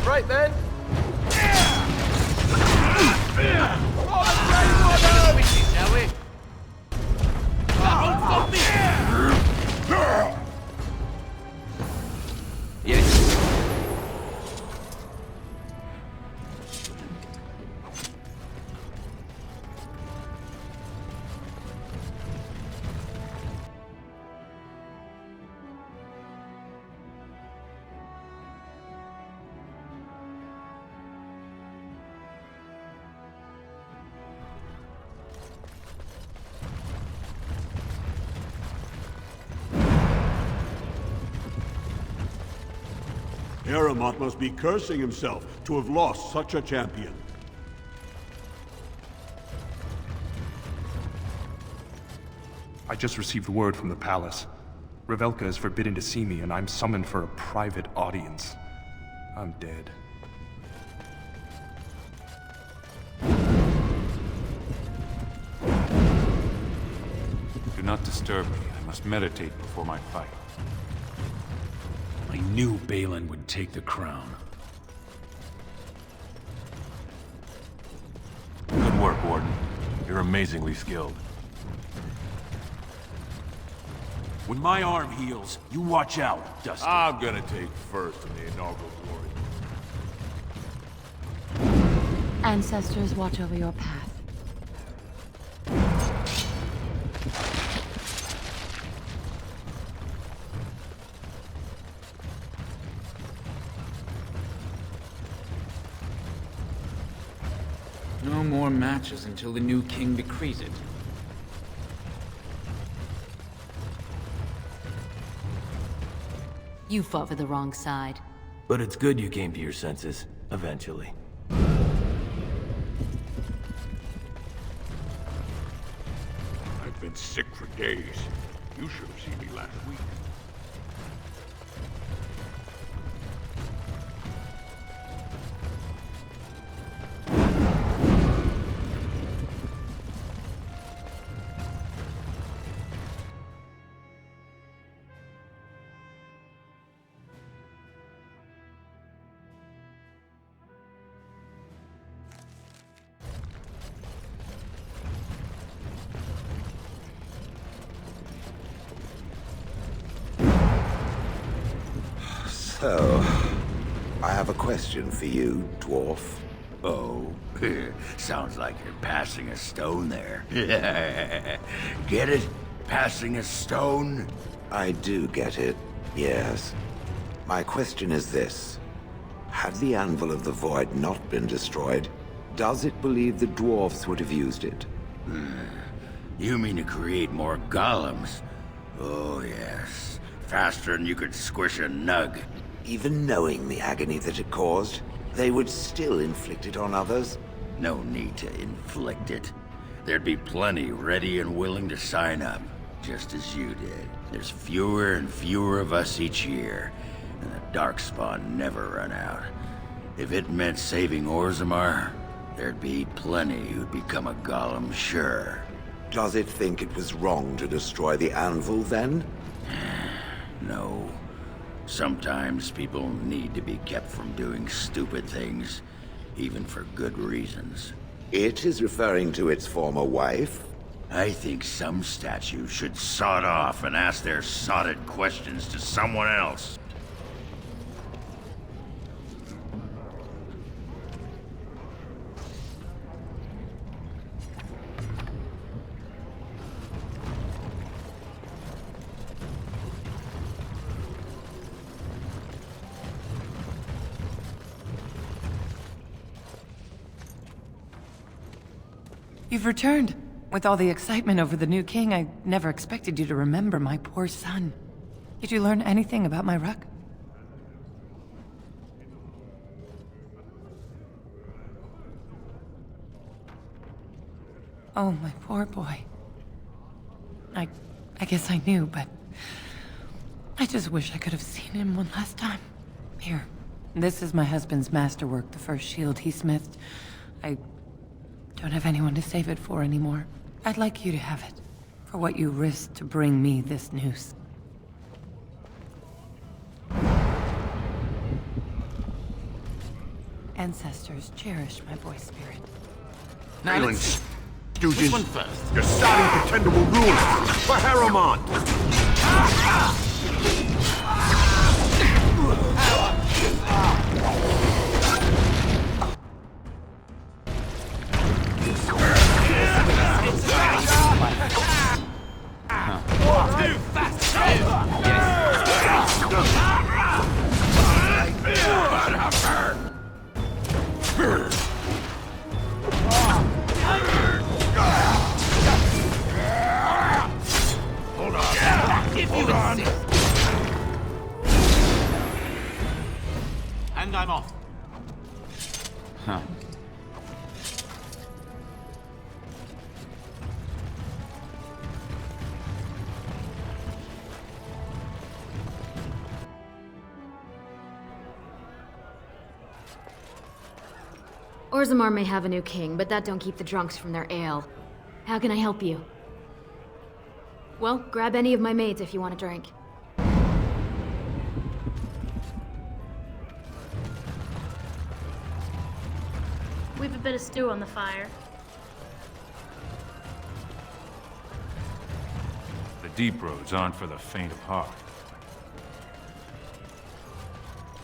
Right then. Harrowmont must be cursing himself to have lost such a champion. I just received word from the palace. Revelka is forbidden to see me, and I'm summoned for a private audience. I'm dead. Do not disturb me. I must meditate before my fight. I knew Balin would take the crown. Good work, Warden. You're amazingly skilled. When my arm heals, you watch out, Dusty. I'm gonna take first in the inaugural glory. Ancestors, watch over your path. No more matches until the new king decrees it. You fought for the wrong side. But it's good you came to your senses, eventually. I've been sick for days. You should have seen me last week. So, I have a question for you, dwarf. Oh, sounds like you're passing a stone there. Get it? Passing a stone? I do get it, yes. My question is this. Had the Anvil of the Void not been destroyed, does it believe the dwarves would have used it? You mean to create more golems? Oh, yes. Faster than you could squish a nug. Even knowing the agony that it caused, they would still inflict it on others? No need to inflict it. There'd be plenty ready and willing to sign up, just as you did. There's fewer and fewer of us each year, and the Darkspawn never run out. If it meant saving Orzammar, there'd be plenty who'd become a golem, sure. Does it think it was wrong to destroy the Anvil, then? No. Sometimes people need to be kept from doing stupid things, even for good reasons. It is referring to its former wife? I think some statues should sod off and ask their sodded questions to someone else. You've returned. With all the excitement over the new king, I never expected you to remember my poor son. Did you learn anything about my ruck? Oh, my poor boy. I guess I knew, but I just wish I could have seen him one last time. Here, this is my husband's masterwork, the first shield he smithed. I don't have anyone to save it for anymore. I'd like you to have it, for what you risked to bring me this news. Ancestors cherish my boy's spirit. Balin, Which stooges. one first? You're starting pretend to ruin us for Harrowmont. And I'm off. Huh. Orzammar may have a new king, but that don't keep the drunks from their ale. How can I help you? Well, grab any of my maids if you want a drink. We've a bit of stew on the fire. The deep roads aren't for the faint of heart.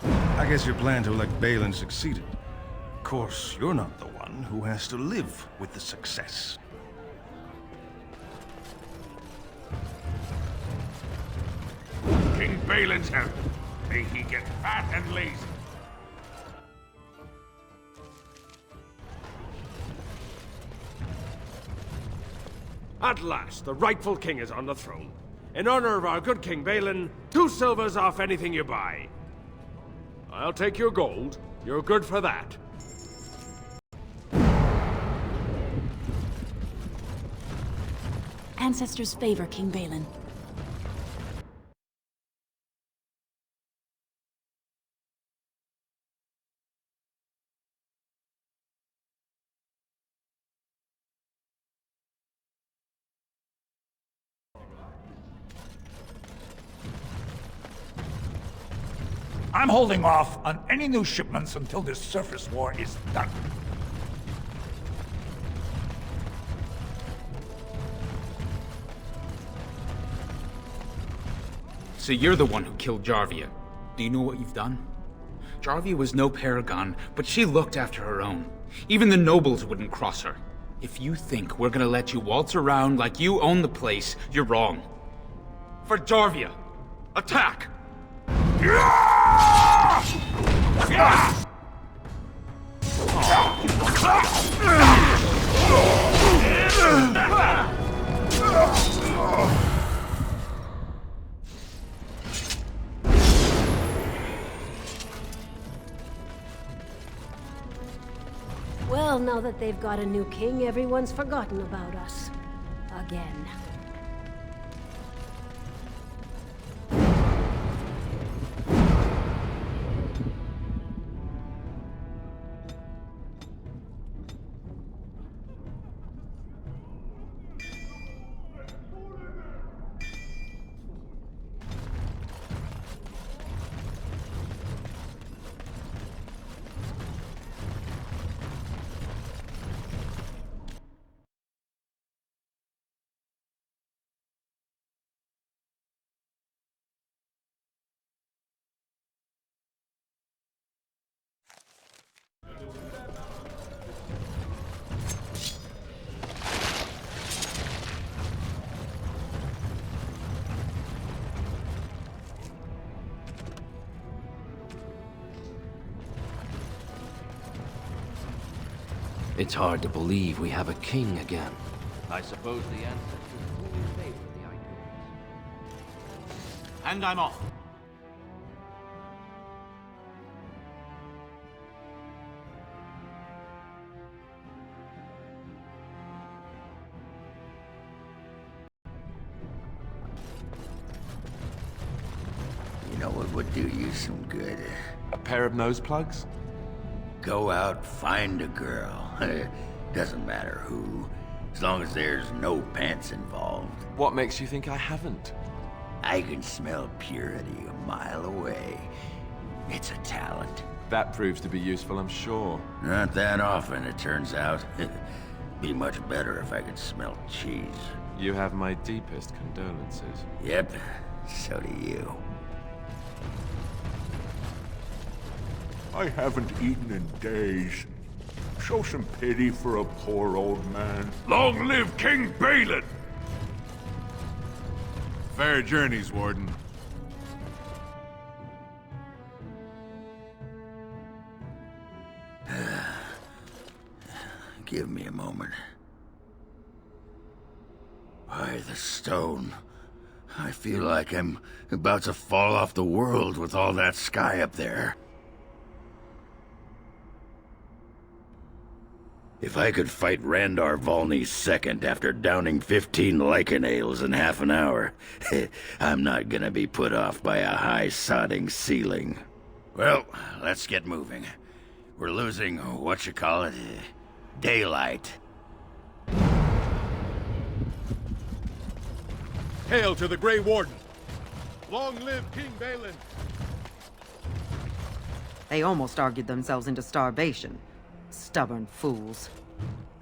I guess your plan to elect Balin succeeded. Of course, you're not the one who has to live with the success. King Balin's help. May he get fat and lazy. At last, the rightful king is on the throne. In honor of our good King Balin, 2 silvers off anything you buy. I'll take your gold. You're good for that. Ancestors favor King Balin. I'm holding off on any new shipments until this surface war is done. So you're the one who killed Jarvia. Do you know what you've done? Jarvia was no paragon, but she looked after her own. Even the nobles wouldn't cross her. If you think we're gonna let you waltz around like you own the place, you're wrong. For Jarvia, attack! Well, now that they've got a new king, everyone's forgotten about us. Again. It's hard to believe we have a king again. I suppose the ancestors fully favor the idea. And I'm off. You know what would do you some good? A pair of nose plugs? Go out, find a girl. Doesn't matter who, as long as there's no pants involved. What makes you think I haven't? I can smell purity a mile away. It's a talent. That proves to be useful, I'm sure. Not that often, it turns out. Be much better if I could smell cheese. You have my deepest condolences. Yep, so do you. I haven't eaten in days. Show some pity for a poor old man. Long live King Balin! Fair journeys, Warden. Give me a moment. By the stone. I feel like I'm about to fall off the world with all that sky up there. If I could fight Randar Volney second after downing 15 lichen ales in half an hour, I'm not gonna be put off by a high sodding ceiling. Well, let's get moving. We're losing, daylight. Hail to the Grey Warden! Long live King Balin! They almost argued themselves into starvation. Stubborn fools.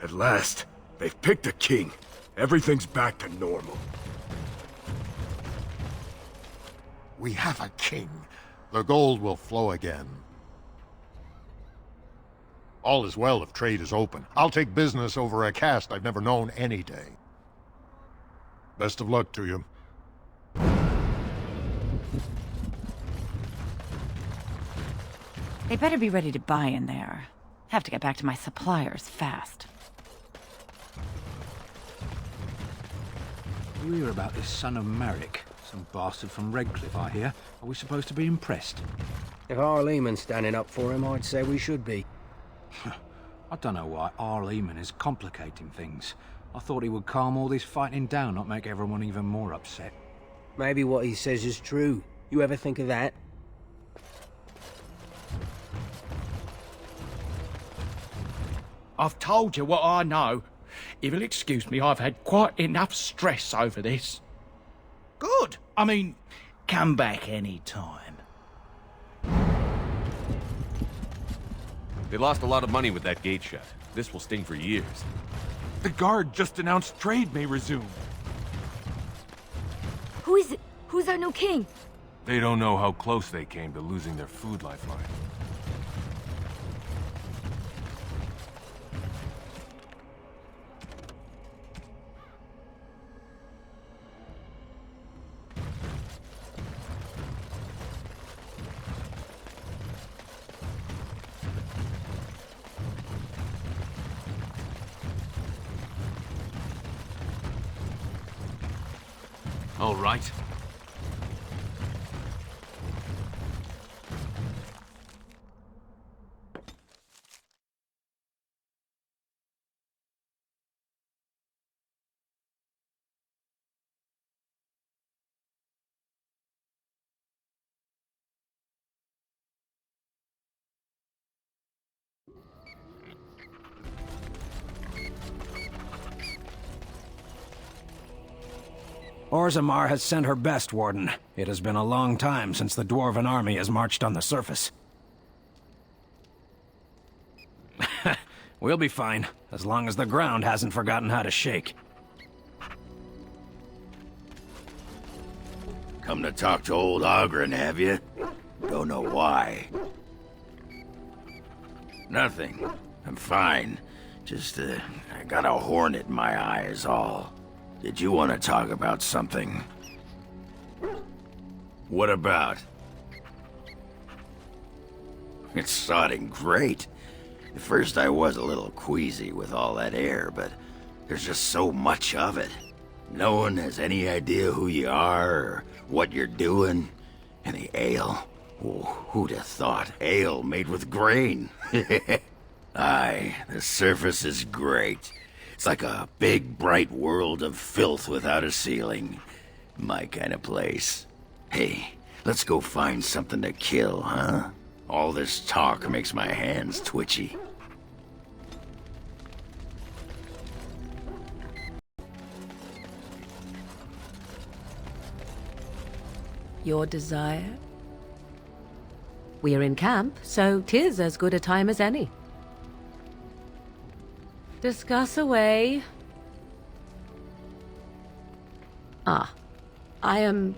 At last, they've picked a king. Everything's back to normal. We have a king. The gold will flow again. All is well if trade is open. I'll take business over a caste I've never known any day. Best of luck to you. They better be ready to buy in there. Have to get back to my suppliers fast. You hear about this son of Marek? Some bastard from Redcliffe, I hear. Are we supposed to be impressed? If Arleman's standing up for him, I'd say we should be. I don't know why Arleman is complicating things. I thought he would calm all this fighting down, not make everyone even more upset. Maybe what he says is true. You ever think of that? I've told you what I know. If you'll excuse me, I've had quite enough stress over this. Good. I mean, come back any time. They lost a lot of money with that gate shut. This will sting for years. The guard just announced trade may resume. Who is it? Who's our new king? They don't know how close they came to losing their food lifeline. All right. Orzammar has sent her best, Warden. It has been a long time since the Dwarven army has marched on the surface. We'll be fine, as long as the ground hasn't forgotten how to shake. Come to talk to old Oghren, have you? Don't know why. Nothing. I'm fine. Just, I got a hornet in my eye is all. Did you want to talk about something? What about? It's sodding great. At first I was a little queasy with all that air, but there's just so much of it. No one has any idea who you are or what you're doing. And the ale. Oh, who'd have thought ale made with grain? Aye, the surface is great. It's like a big, bright world of filth without a ceiling. My kind of place. Hey, let's go find something to kill, huh? All this talk makes my hands twitchy. Your desire? We're in camp, so 'tis as good a time as any. Discuss away. I am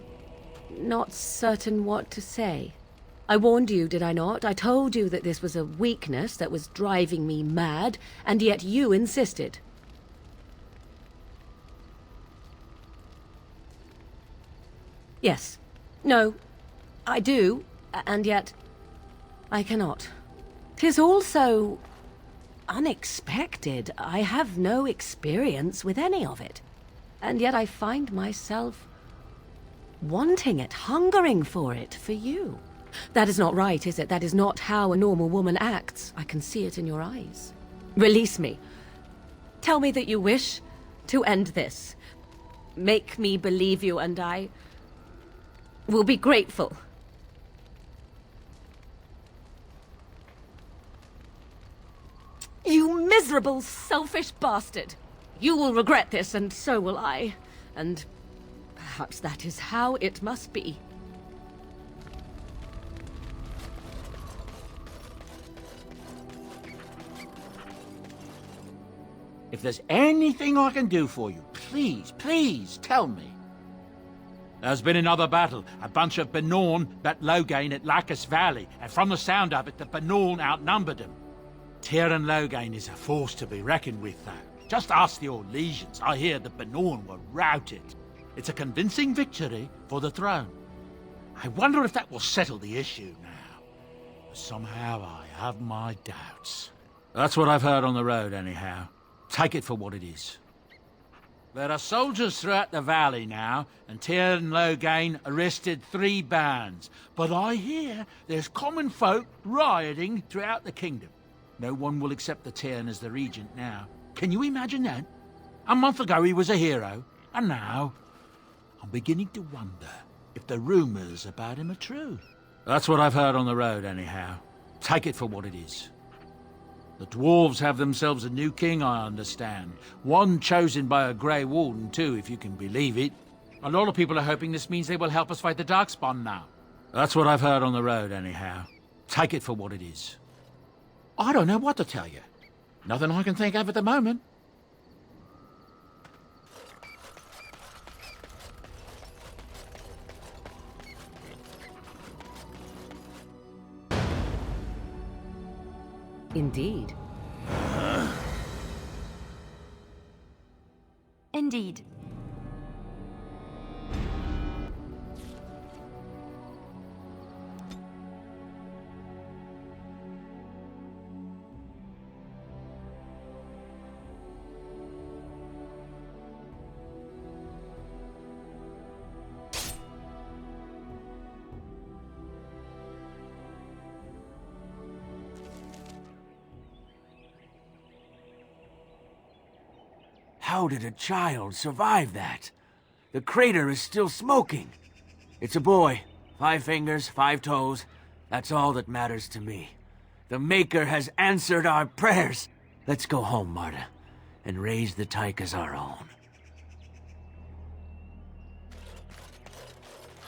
not certain what to say. I warned you, did I not? I told you that this was a weakness that was driving me mad, and yet you insisted. Yes. No. I do, and yet I cannot. 'Tis all so unexpected. I have no experience with any of it. And yet I find myself wanting it, hungering for it, for you. That is not right, is it? That is not how a normal woman acts. I can see it in your eyes. Release me. Tell me that you wish to end this. Make me believe you, and I will be grateful. You miserable, selfish bastard! You will regret this, and so will I. And perhaps that is how it must be. If there's anything I can do for you, please, please tell me. There's been another battle. A bunch of Benorn met Loghain at Lacus Valley, and from the sound of it, the Benorn outnumbered them. Tyr and Loghain is a force to be reckoned with, though. Just ask the old legions. I hear the Benorn were routed. It's a convincing victory for the throne. I wonder if that will settle the issue now. Somehow I have my doubts. That's what I've heard on the road, anyhow. Take it for what it is. There are soldiers throughout the valley now, and Tyr and Loghain arrested 3 bands. But I hear there's common folk rioting throughout the kingdom. No one will accept the Tyrn as the regent now. Can you imagine that? A month ago he was a hero, and now I'm beginning to wonder if the rumors about him are true. That's what I've heard on the road, anyhow. Take it for what it is. The dwarves have themselves a new king, I understand. One chosen by a Grey Warden, too, if you can believe it. A lot of people are hoping this means they will help us fight the Darkspawn now. That's what I've heard on the road, anyhow. Take it for what it is. I don't know what to tell you. Nothing I can think of at the moment. Indeed. Indeed. How did a child survive that? The crater is still smoking. It's a boy. 5 fingers, 5 toes. That's all that matters to me. The Maker has answered our prayers. Let's go home, Marta, and raise the Tyke as our own.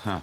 Huh.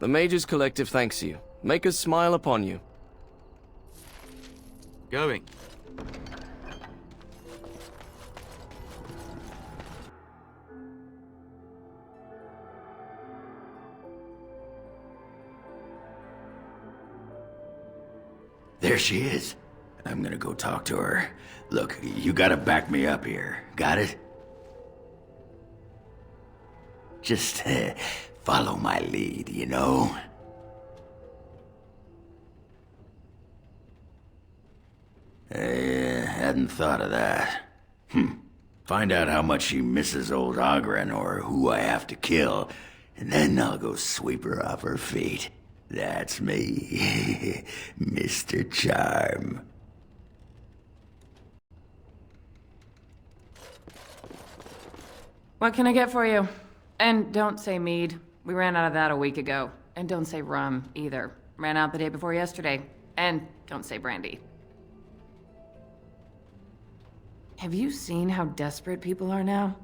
The Mages Collective thanks you. Maker's smile upon you. Going. There she is. I'm gonna go talk to her. Look, you gotta back me up here. Got it? Just follow my lead, you know? Hadn't thought of that. Find out how much she misses old Oghren or who I have to kill, and then I'll go sweep her off her feet. That's me, Mr. Charm. What can I get for you? And don't say mead. We ran out of that a week ago. And don't say rum, either. Ran out the day before yesterday. And don't say brandy. Have you seen how desperate people are now?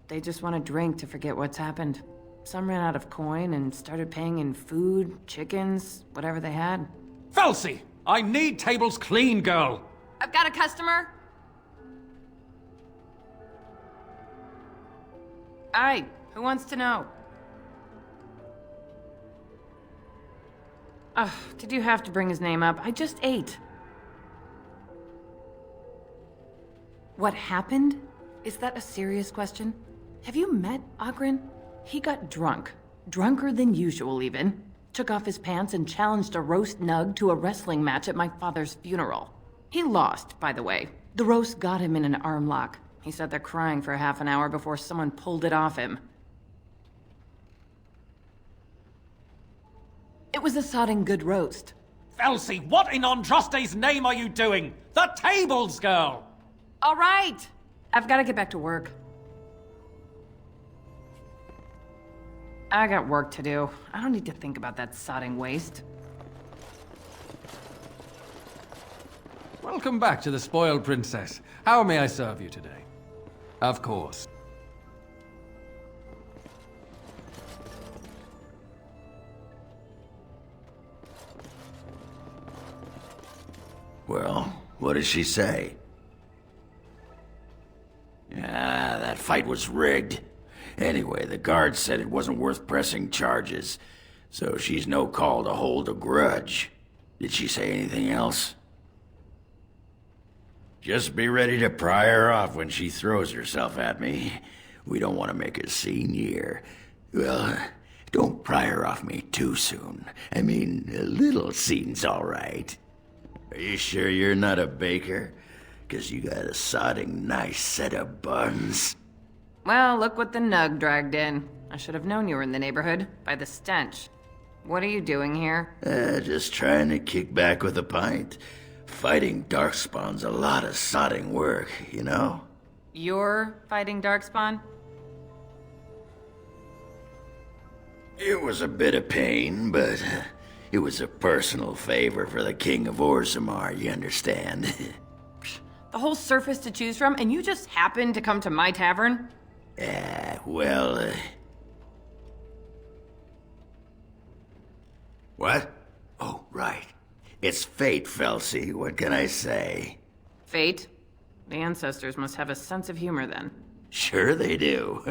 They just want to drink to forget what's happened. Some ran out of coin and started paying in food, chickens, whatever they had. Felsi! I need tables clean, girl! I've got a customer! Alright, who wants to know? Ugh, did you have to bring his name up? I just ate. What happened? Is that a serious question? Have you met Oghren? He got drunk. Drunker than usual, even. Took off his pants and challenged a roast nug to a wrestling match at my father's funeral. He lost, by the way. The roast got him in an arm lock. He sat there crying for half an hour before someone pulled it off him. It was a sodding good roast. Elsie, what in Andraste's name are you doing? The tables, girl! All right! I've got to get back to work. I got work to do. I don't need to think about that sodding waste. Welcome back to the Spoiled Princess. How may I serve you today? Of course. Well, what does she say? That fight was rigged. Anyway, the guards said it wasn't worth pressing charges, so she's no call to hold a grudge. Did she say anything else? Just be ready to pry her off when she throws herself at me. We don't want to make a scene here. Well, don't pry her off me too soon. I mean, a little scene's all right. Are you sure you're not a baker? 'Cause you got a sodding nice set of buns. Well, look what the nug dragged in. I should have known you were in the neighborhood, by the stench. What are you doing here? Just trying to kick back with a pint. Fighting Darkspawn's a lot of sodding work, you know? You're fighting Darkspawn? It was a bit of pain, but it was a personal favor for the King of Orzammar, you understand? The whole surface to choose from, and you just happened to come to my tavern? Well, What? Oh, right. It's fate, Felsi. What can I say? Fate? The ancestors must have a sense of humor, then. Sure they do.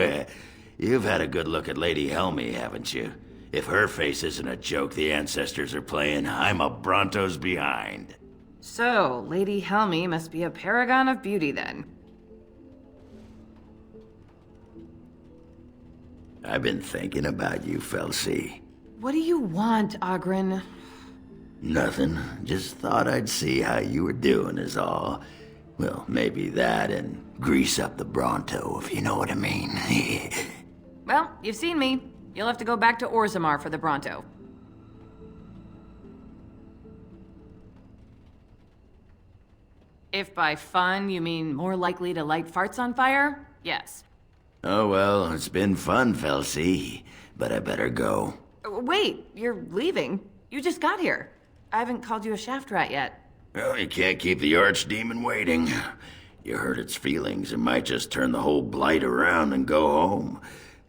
You've had a good look at Lady Helmy, haven't you? If her face isn't a joke the ancestors are playing, I'm a Bronto's behind. So, Lady Helmy must be a paragon of beauty, then. I've been thinking about you, Felsi. What do you want, Oghren? Nothing. Just thought I'd see how you were doing is all. Well, maybe that and grease up the Bronto, if you know what I mean. Well, you've seen me. You'll have to go back to Orzammar for the Bronto. If by fun you mean more likely to light farts on fire, yes. Oh well, it's been fun, Felsi, but I better go. Wait, you're leaving? You just got here. I haven't called you a shaft rat yet. Well, you can't keep the archdemon waiting. You hurt its feelings, it might just turn the whole blight around and go home.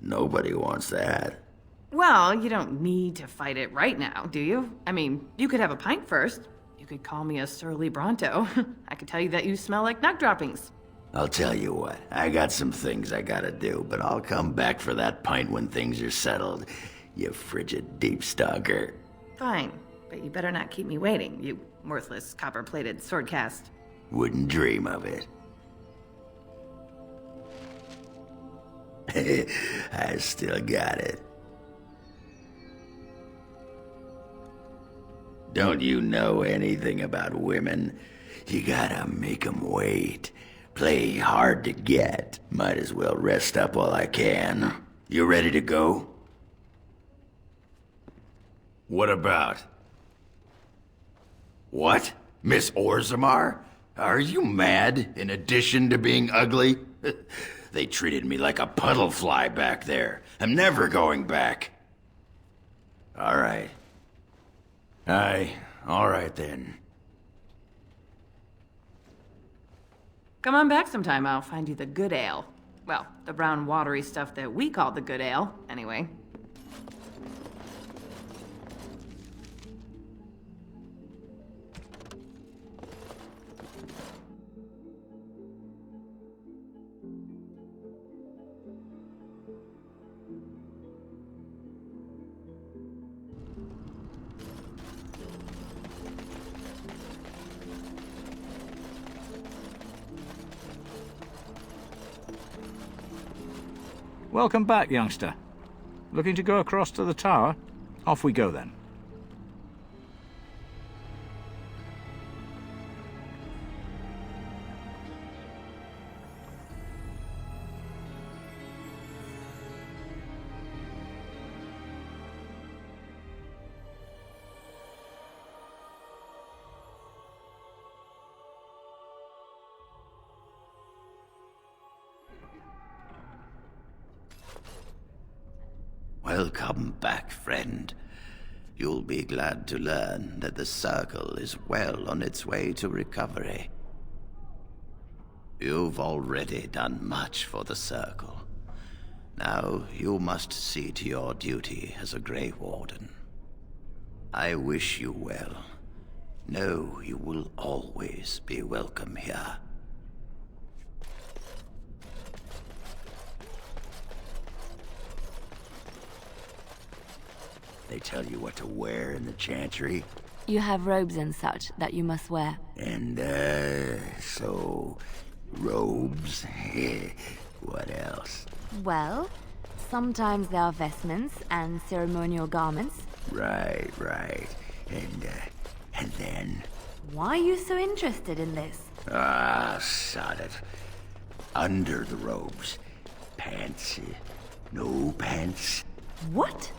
Nobody wants that. Well, you don't need to fight it right now, do you? I mean, you could have a pint first. You could call me a surly Bronto. I could tell you that you smell like nut droppings. I'll tell you what, I got some things I gotta do, but I'll come back for that pint when things are settled, you frigid deep stalker. Fine, but you better not keep me waiting, you worthless copper-plated swordcast. Wouldn't dream of it. I still got it. Don't you know anything about women? You gotta make 'em wait. Play hard to get. Might as well rest up while I can. You ready to go? What about? What? Miss Orzammar? Are you mad, in addition to being ugly? They treated me like a puddle fly back there. I'm never going back. All right. Aye, all right then. Come on back sometime, I'll find you the good ale. Well, the brown watery stuff that we call the good ale, anyway. Welcome back, youngster. Looking to go across to the tower? Off we go then. Welcome back, friend. You'll be glad to learn that the Circle is well on its way to recovery. You've already done much for the Circle. Now you must see to your duty as a Grey Warden. I wish you well. Know you will always be welcome here. They tell you what to wear in the Chantry? You have robes and such that you must wear. And, so... robes? What else? Well, sometimes there are vestments and ceremonial garments. Right. And then? Why are you so interested in this? Ah, sod it. Under the robes. Pants. No pants. What?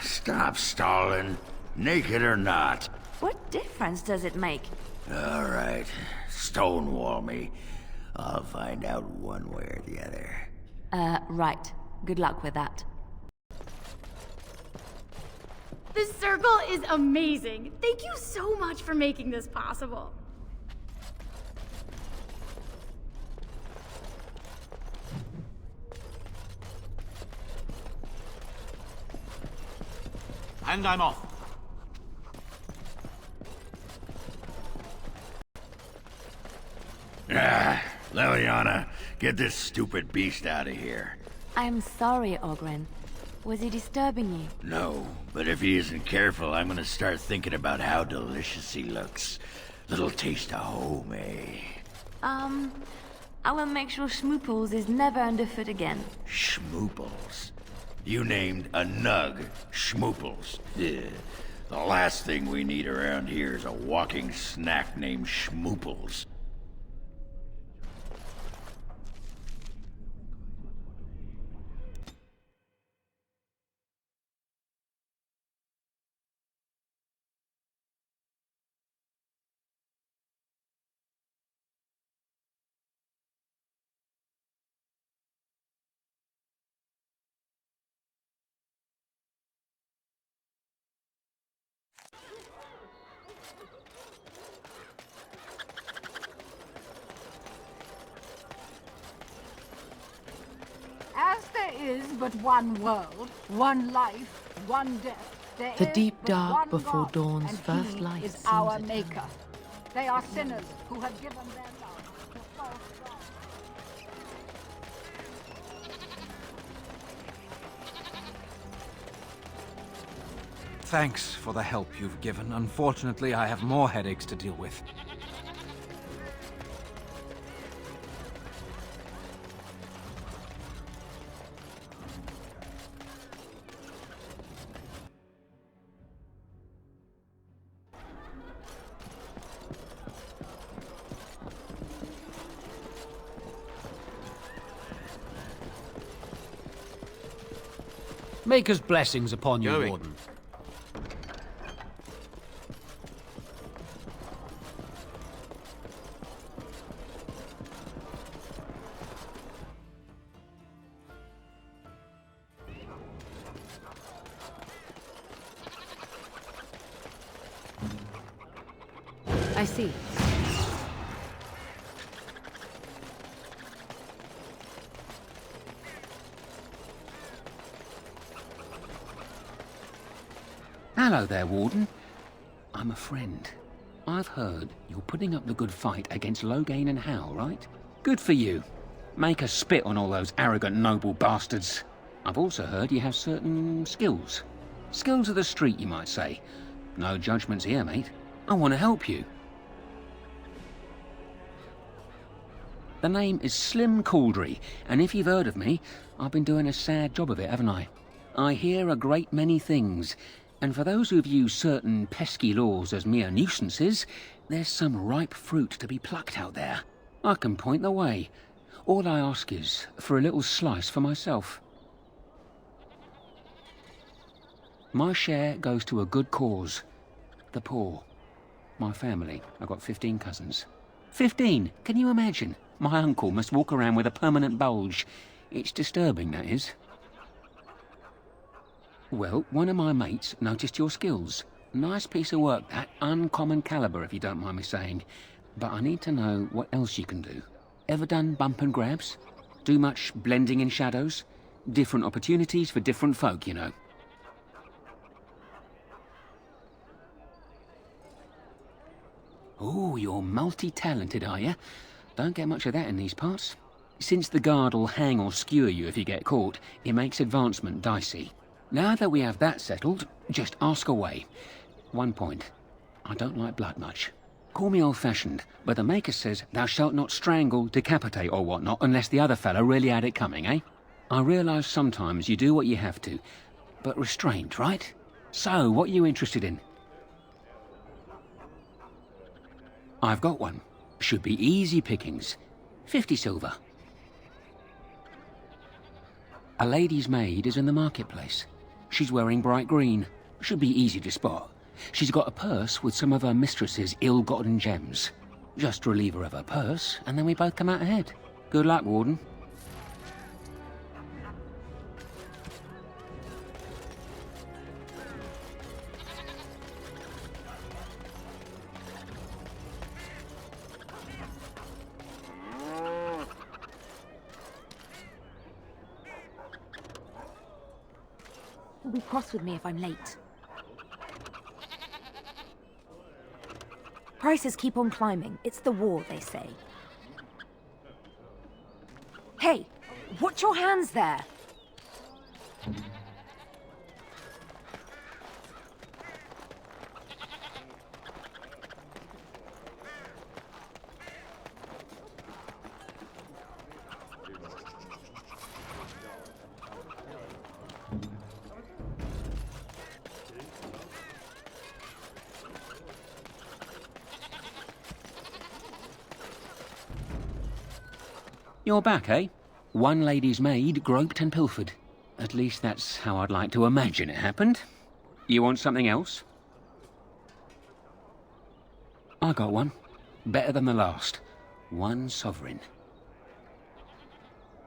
Stop stalling. Naked or not. What difference does it make? All right. Stonewall me. I'll find out one way or the other. Right. Good luck with that. This circle is amazing. Thank you so much for making this possible. And I'm off. Leliana, get this stupid beast out of here. I'm sorry, Oghren. Was he disturbing you? No, but if he isn't careful, I'm gonna start thinking about how delicious he looks. Little taste of home, eh? I will make sure Schmooples is never underfoot again. Schmooples? You named a nug Schmooples. Yeah. The last thing we need around here is a walking snack named Schmooples. As there is but one world, one life, one death, there The is deep but dark one before God, dawn's and first he light is seems our eternal. maker. They are sinners who have given their love to false gods. Thanks for the help you've given. Unfortunately, I have more headaches to deal with. Maker's blessings upon you, Warden. I see. Hello there, Warden. I'm a friend. I've heard you're putting up the good fight against Oghren and Shale, right? Good for you. Make a spit on all those arrogant noble bastards. I've also heard you have certain skills. Skills of the street, you might say. No judgments here, mate. I want to help you. The name is Slim Cauldry, and if you've heard of me, I've been doing a sad job of it, haven't I? I hear a great many things, and for those who view certain pesky laws as mere nuisances, there's some ripe fruit to be plucked out there. I can point the way. All I ask is for a little slice for myself. My share goes to a good cause. The poor. My family. I've got 15 cousins. 15! Can you imagine? My uncle must walk around with a permanent bulge. It's disturbing, that is. Well, one of my mates noticed your skills. Nice piece of work, that. Uncommon caliber, if you don't mind me saying. But I need to know what else you can do. Ever done bump and grabs? Do much blending in shadows? Different opportunities for different folk, you know. Oh, you're multi-talented, are you? Don't get much of that in these parts. Since the guard'll hang or skewer you if you get caught, it makes advancement dicey. Now that we have that settled, just ask away. One point. I don't like blood much. Call me old-fashioned, but the Maker says thou shalt not strangle, decapitate or whatnot unless the other fella really had it coming, eh? I realise sometimes you do what you have to, but restrained, right? So, what are you interested in? I've got one. Should be easy pickings. 50 silver. A lady's maid is in the marketplace. She's wearing bright green. Should be easy to spot. She's got a purse with some of her mistress's ill-gotten gems. Just relieve her of her purse, and then we both come out ahead. Good luck, Warden. Be cross with me if I'm late. Prices keep on climbing. It's the war, they say. Hey, watch your hands there! You're back, eh? One lady's maid groped and pilfered. At least that's how I'd like to imagine it happened. You want something else? I got one. Better than the last. 1 sovereign.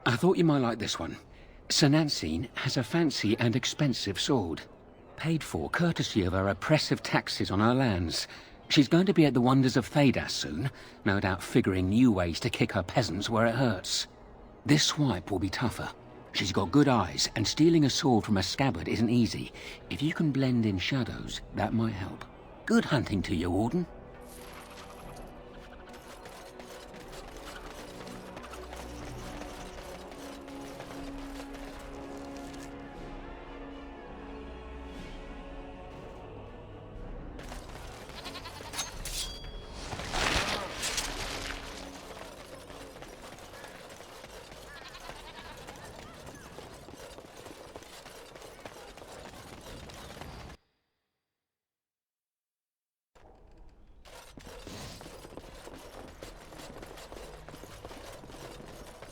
I thought you might like this one. Sir Nancine has a fancy and expensive sword. Paid for courtesy of her oppressive taxes on her lands. She's going to be at the wonders of Thedas soon, no doubt figuring new ways to kick her peasants where it hurts. This swipe will be tougher. She's got good eyes, and stealing a sword from a scabbard isn't easy. If you can blend in shadows, that might help. Good hunting to you, Warden.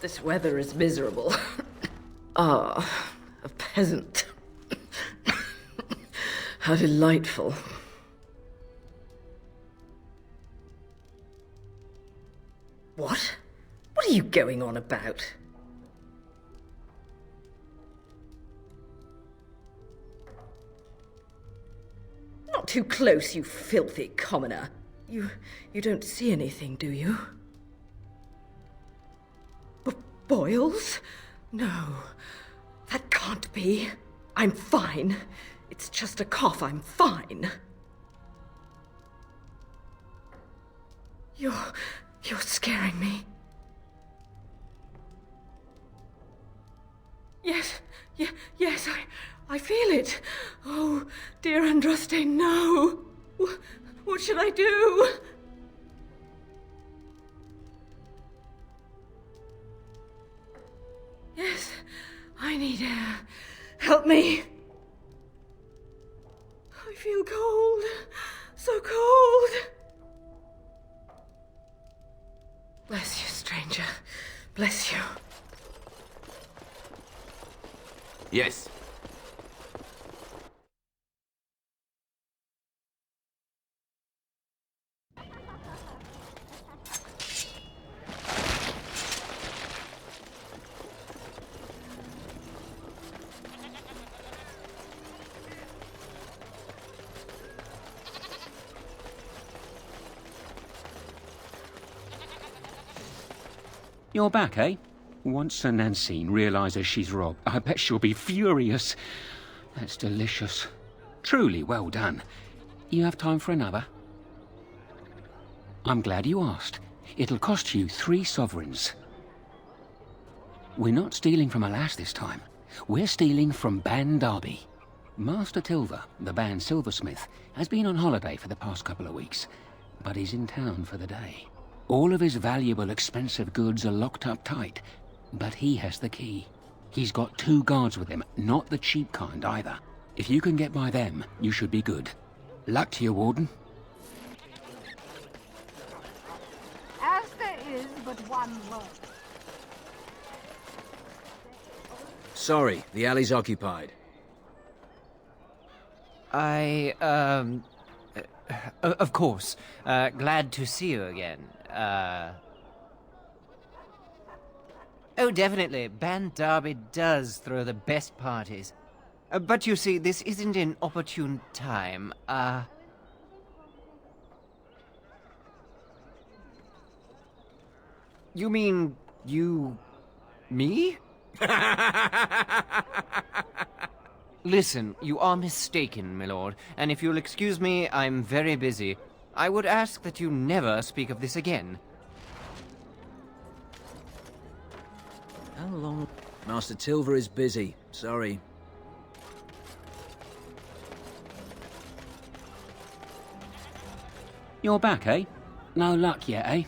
This weather is miserable. Ah, a peasant. How delightful. What? What are you going on about? Not too close, you filthy commoner. You don't see anything, do you? Boils? No, that can't be. I'm fine. It's just a cough, I'm fine. You're scaring me. Yes, I feel it. Oh, dear Andraste, no. What should I do? Yes, I need air. Help me. I feel cold. So cold. Bless you, stranger. Bless you. Yes. You're back, eh? Once Sir Nancine realises she's robbed, I bet she'll be furious. That's delicious. Truly well done. You have time for another? I'm glad you asked. It'll cost you 3 sovereigns. We're not stealing from a lass this time. We're stealing from Ban Derby. Master Tilver, the Ban silversmith, has been on holiday for the past couple of weeks, but he's in town for the day. All of his valuable, expensive goods are locked up tight, but he has the key. He's got 2 guards with him, not the cheap kind either. If you can get by them, you should be good. Luck to you, Warden. As there is but one world. Sorry, the alley's occupied. Of course. Glad to see you again. Oh, definitely. Ban Derby does throw the best parties. But you see, this isn't an opportune time. You mean you... me? Listen, you are mistaken, my lord, and if you'll excuse me, I'm very busy. I would ask that you never speak of this again. How long? Master Tilver is busy. Sorry. You're back, eh? No luck yet, eh?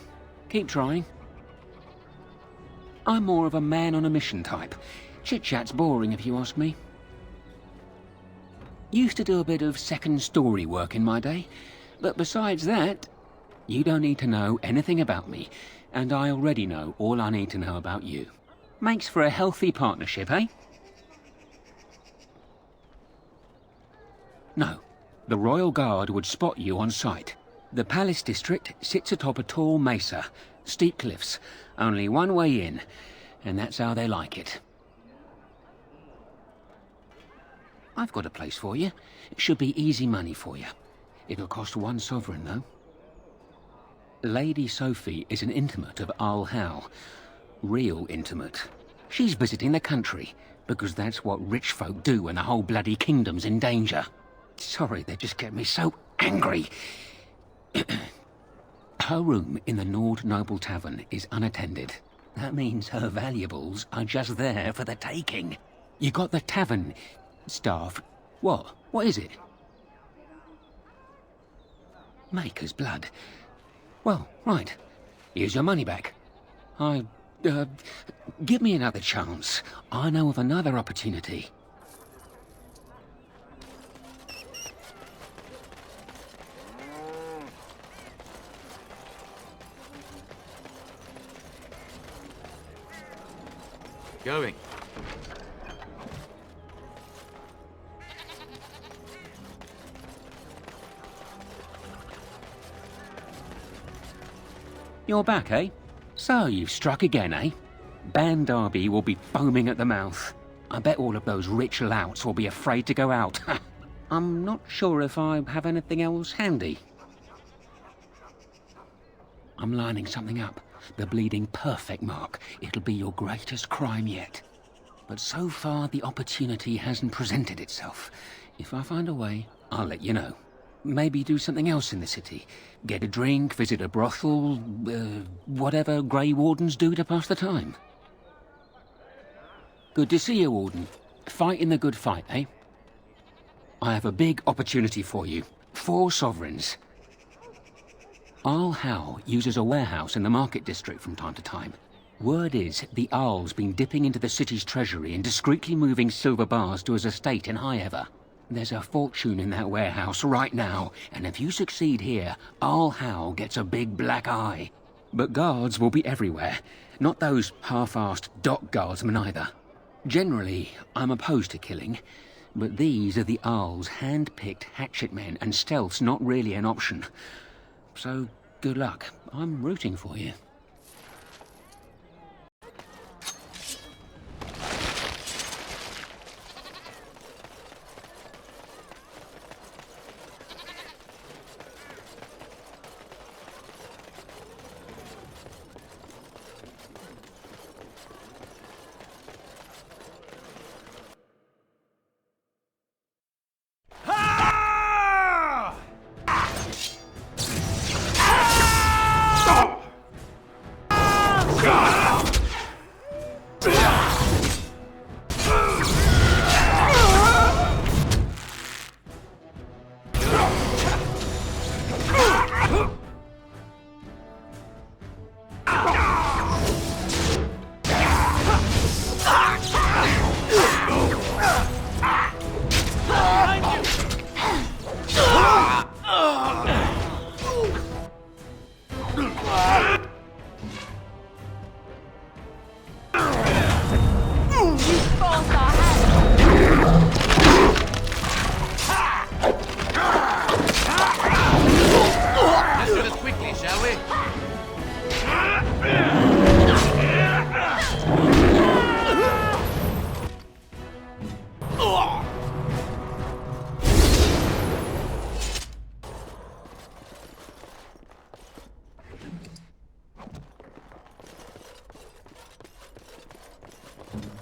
Keep trying. I'm more of a man on a mission type. Chit-chat's boring if you ask me. Used to do a bit of second story work in my day, but besides that, you don't need to know anything about me, and I already know all I need to know about you. Makes for a healthy partnership, eh? No, the Royal Guard would spot you on sight. The Palace District sits atop a tall mesa, steep cliffs, only one way in, and that's how they like it. I've got a place for you. It should be easy money for you. It'll cost 1 sovereign, though. Lady Sophie is an intimate of Al Hal. Real intimate. She's visiting the country, because that's what rich folk do when the whole bloody kingdom's in danger. Sorry, they just get me so angry. Her room in the Nord Noble Tavern is unattended. That means her valuables are just there for the taking. You got the tavern staff. What? What is it? Maker's blood. Well, right. Here's your money back. Give me another chance. I know of another opportunity. Going. You're back, eh? So you've struck again, eh? Ban Derby will be foaming at the mouth. I bet all of those rich louts will be afraid to go out. I'm not sure if I have anything else handy. I'm lining something up. The bleeding perfect mark. It'll be your greatest crime yet. But so far, the opportunity hasn't presented itself. If I find a way, I'll let you know. Maybe do something else in the city. Get a drink, visit a brothel, whatever Grey Wardens do to pass the time. Good to see you, Warden. Fighting the good fight, eh? I have a big opportunity for you. 4 sovereigns. Al Hal uses a warehouse in the market district from time to time. Word is the Arl's been dipping into the city's treasury and discreetly moving silver bars to his estate in Highever. There's a fortune in that warehouse right now, and if you succeed here, Arl Howe gets a big black eye. But guards will be everywhere, not those half-assed dock guardsmen either. Generally, I'm opposed to killing, but these are the Arl's hand-picked hatchet men, and stealth's not really an option. So, good luck. I'm rooting for you.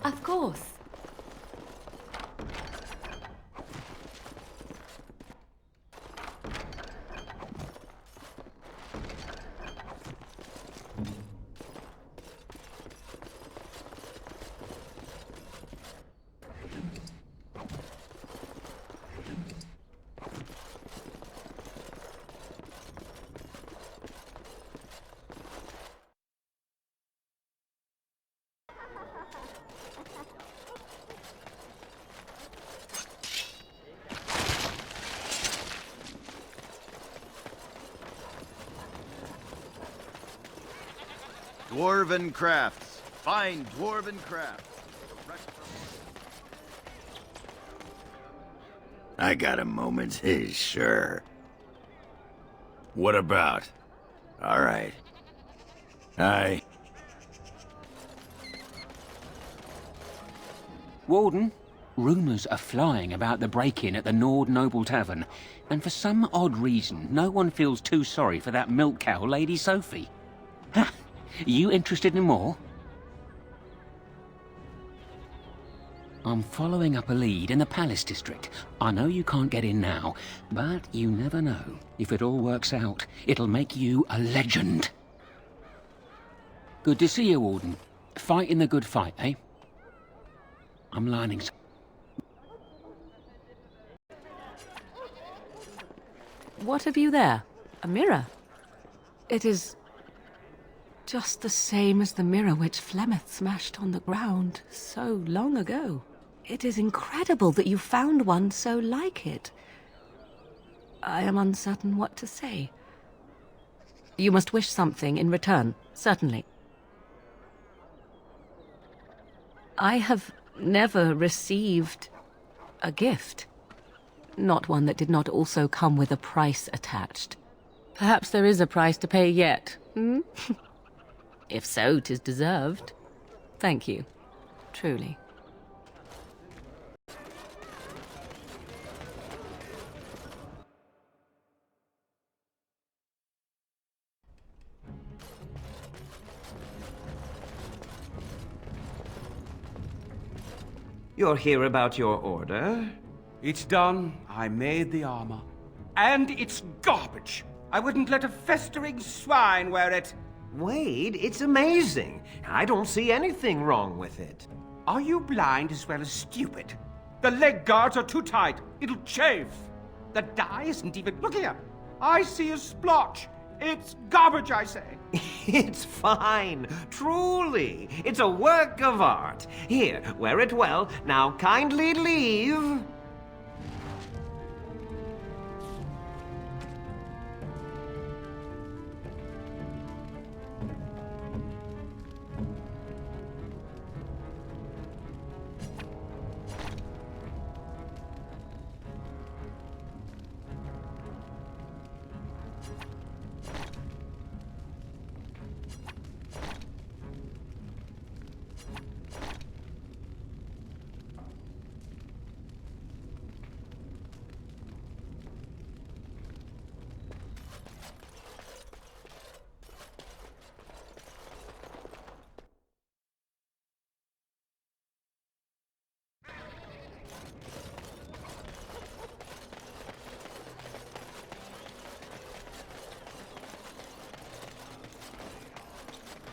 Of course. Dwarven crafts. Fine dwarven crafts. I got a moment's his, sure. What about? All right. Warden, rumours are flying about the break-in at the Nord Noble Tavern, and for some odd reason, no one feels too sorry for that milk cow, Lady Sophie. Ha! You interested in more? I'm following up a lead in the Palace District. I know you can't get in now, but you never know. If it all works out, it'll make you a legend. Good to see you, Warden. Fighting the good fight, eh? I'm learning some. What have you there? A mirror? It is just the same as the mirror which Flemeth smashed on the ground so long ago. It is incredible that you found one so like it. I am uncertain what to say. You must wish something in return, certainly. I have never received a gift. Not one that did not also come with a price attached. Perhaps there is a price to pay yet, hmm? If so, 'tis deserved. Thank you. Truly. You're here about your order? It's done. I made the armor. And it's garbage. I wouldn't let a festering swine wear it. Wade, it's amazing. I don't see anything wrong with it. Are you blind as well as stupid? The leg guards are too tight. It'll chafe. The dye isn't even... Look here. I see a splotch. It's garbage, I say. It's fine. Truly. It's a work of art. Here, wear it well. Now kindly leave.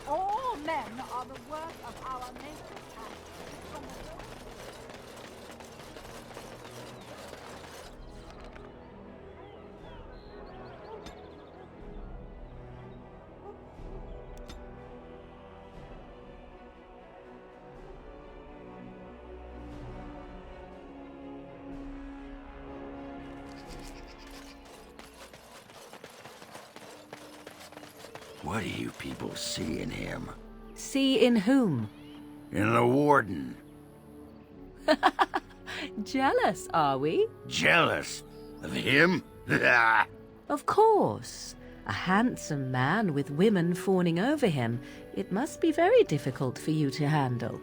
All men are the work of our Maker's hand. From the What do you people see in him? See in whom? In the Warden. Jealous, are we? Jealous? Of him? Of course. A handsome man with women fawning over him. It must be very difficult for you to handle.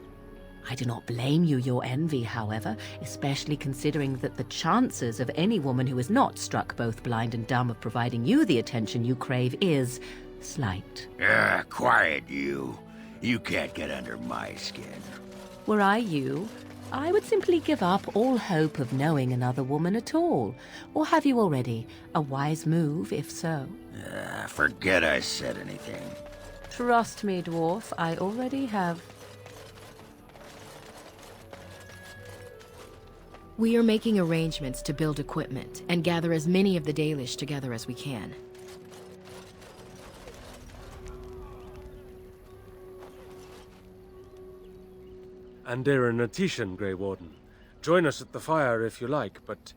I do not blame your envy, however, especially considering that the chances of any woman who is not struck both blind and dumb of providing you the attention you crave is slight. Quiet, you. You can't get under my skin. Were I you, I would simply give up all hope of knowing another woman at all. Or have you already? A wise move, if so. Forget I said anything. Trust me, dwarf, I already have. We are making arrangements to build equipment and gather as many of the Dalish together as we can. Andera Natishan, Grey Warden. Join us at the fire if you like, but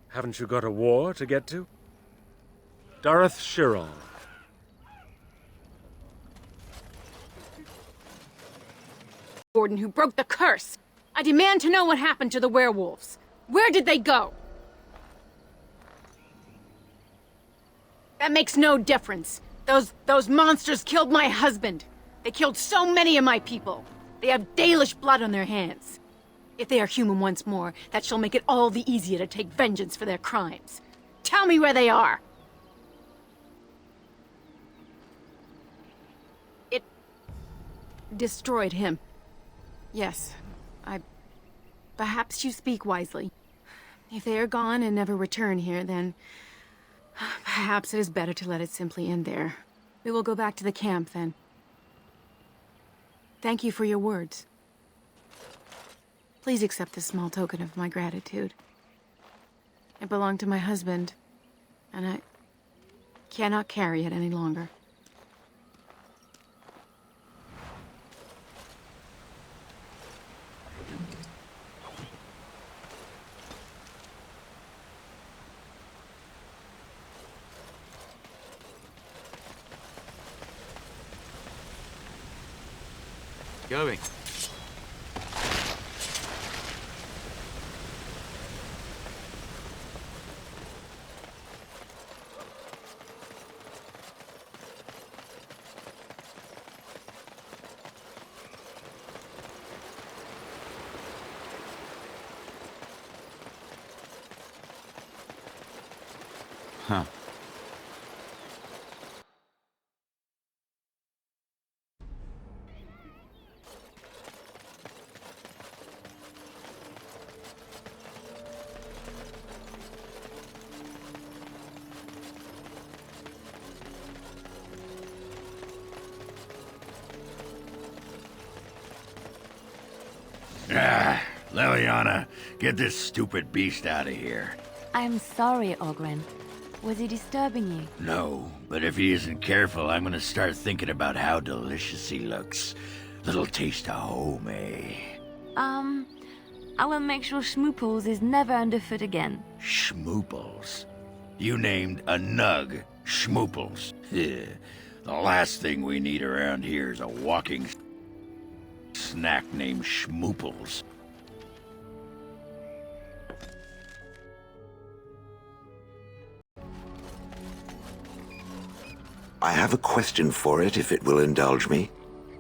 haven't you got a war to get to? Dareth Shiral. Warden who broke the curse. I demand to know what happened to the werewolves. Where did they go? That makes no difference. Those monsters killed my husband. They killed so many of my people. They have Dalish blood on their hands. If they are human once more, that shall make it all the easier to take vengeance for their crimes. Tell me where they are. It destroyed him. Yes, perhaps you speak wisely. If they are gone and never return here, then perhaps it is better to let it simply end there. We will go back to the camp then. Thank you for your words. Please accept this small token of my gratitude. It belonged to my husband, and I cannot carry it any longer. Going. Huh. Leliana, get this stupid beast out of here. I'm sorry, Oghren. Was he disturbing you? No, but if he isn't careful, I'm gonna start thinking about how delicious he looks. Little taste of home, eh? I will make sure Schmooples is never underfoot again. Schmooples? You named a nug Schmooples. The last thing we need around here is a walking snack named Schmooples. I have a question for it, if it will indulge me.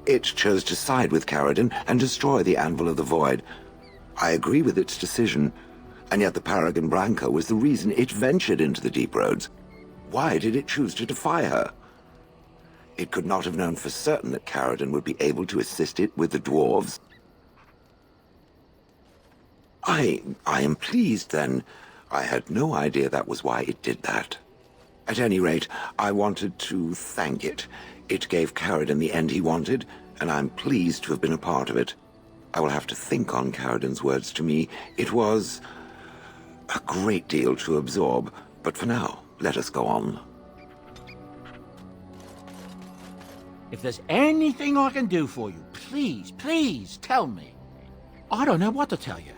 It chose to side with Paragon and destroy the Anvil of the Void. I agree with its decision, and yet the Paragon Branca was the reason it ventured into the deep roads. Why did it choose to defy her? It could not have known for certain that Paragon would be able to assist it with the dwarves. I am pleased, then. I had no idea that was why it did that. At any rate, I wanted to thank it. It gave Caradon the end he wanted, and I'm pleased to have been a part of it. I will have to think on Caradon's words to me. It was a great deal to absorb, but for now, let us go on. If there's anything I can do for you, please, please tell me. I don't know what to tell you.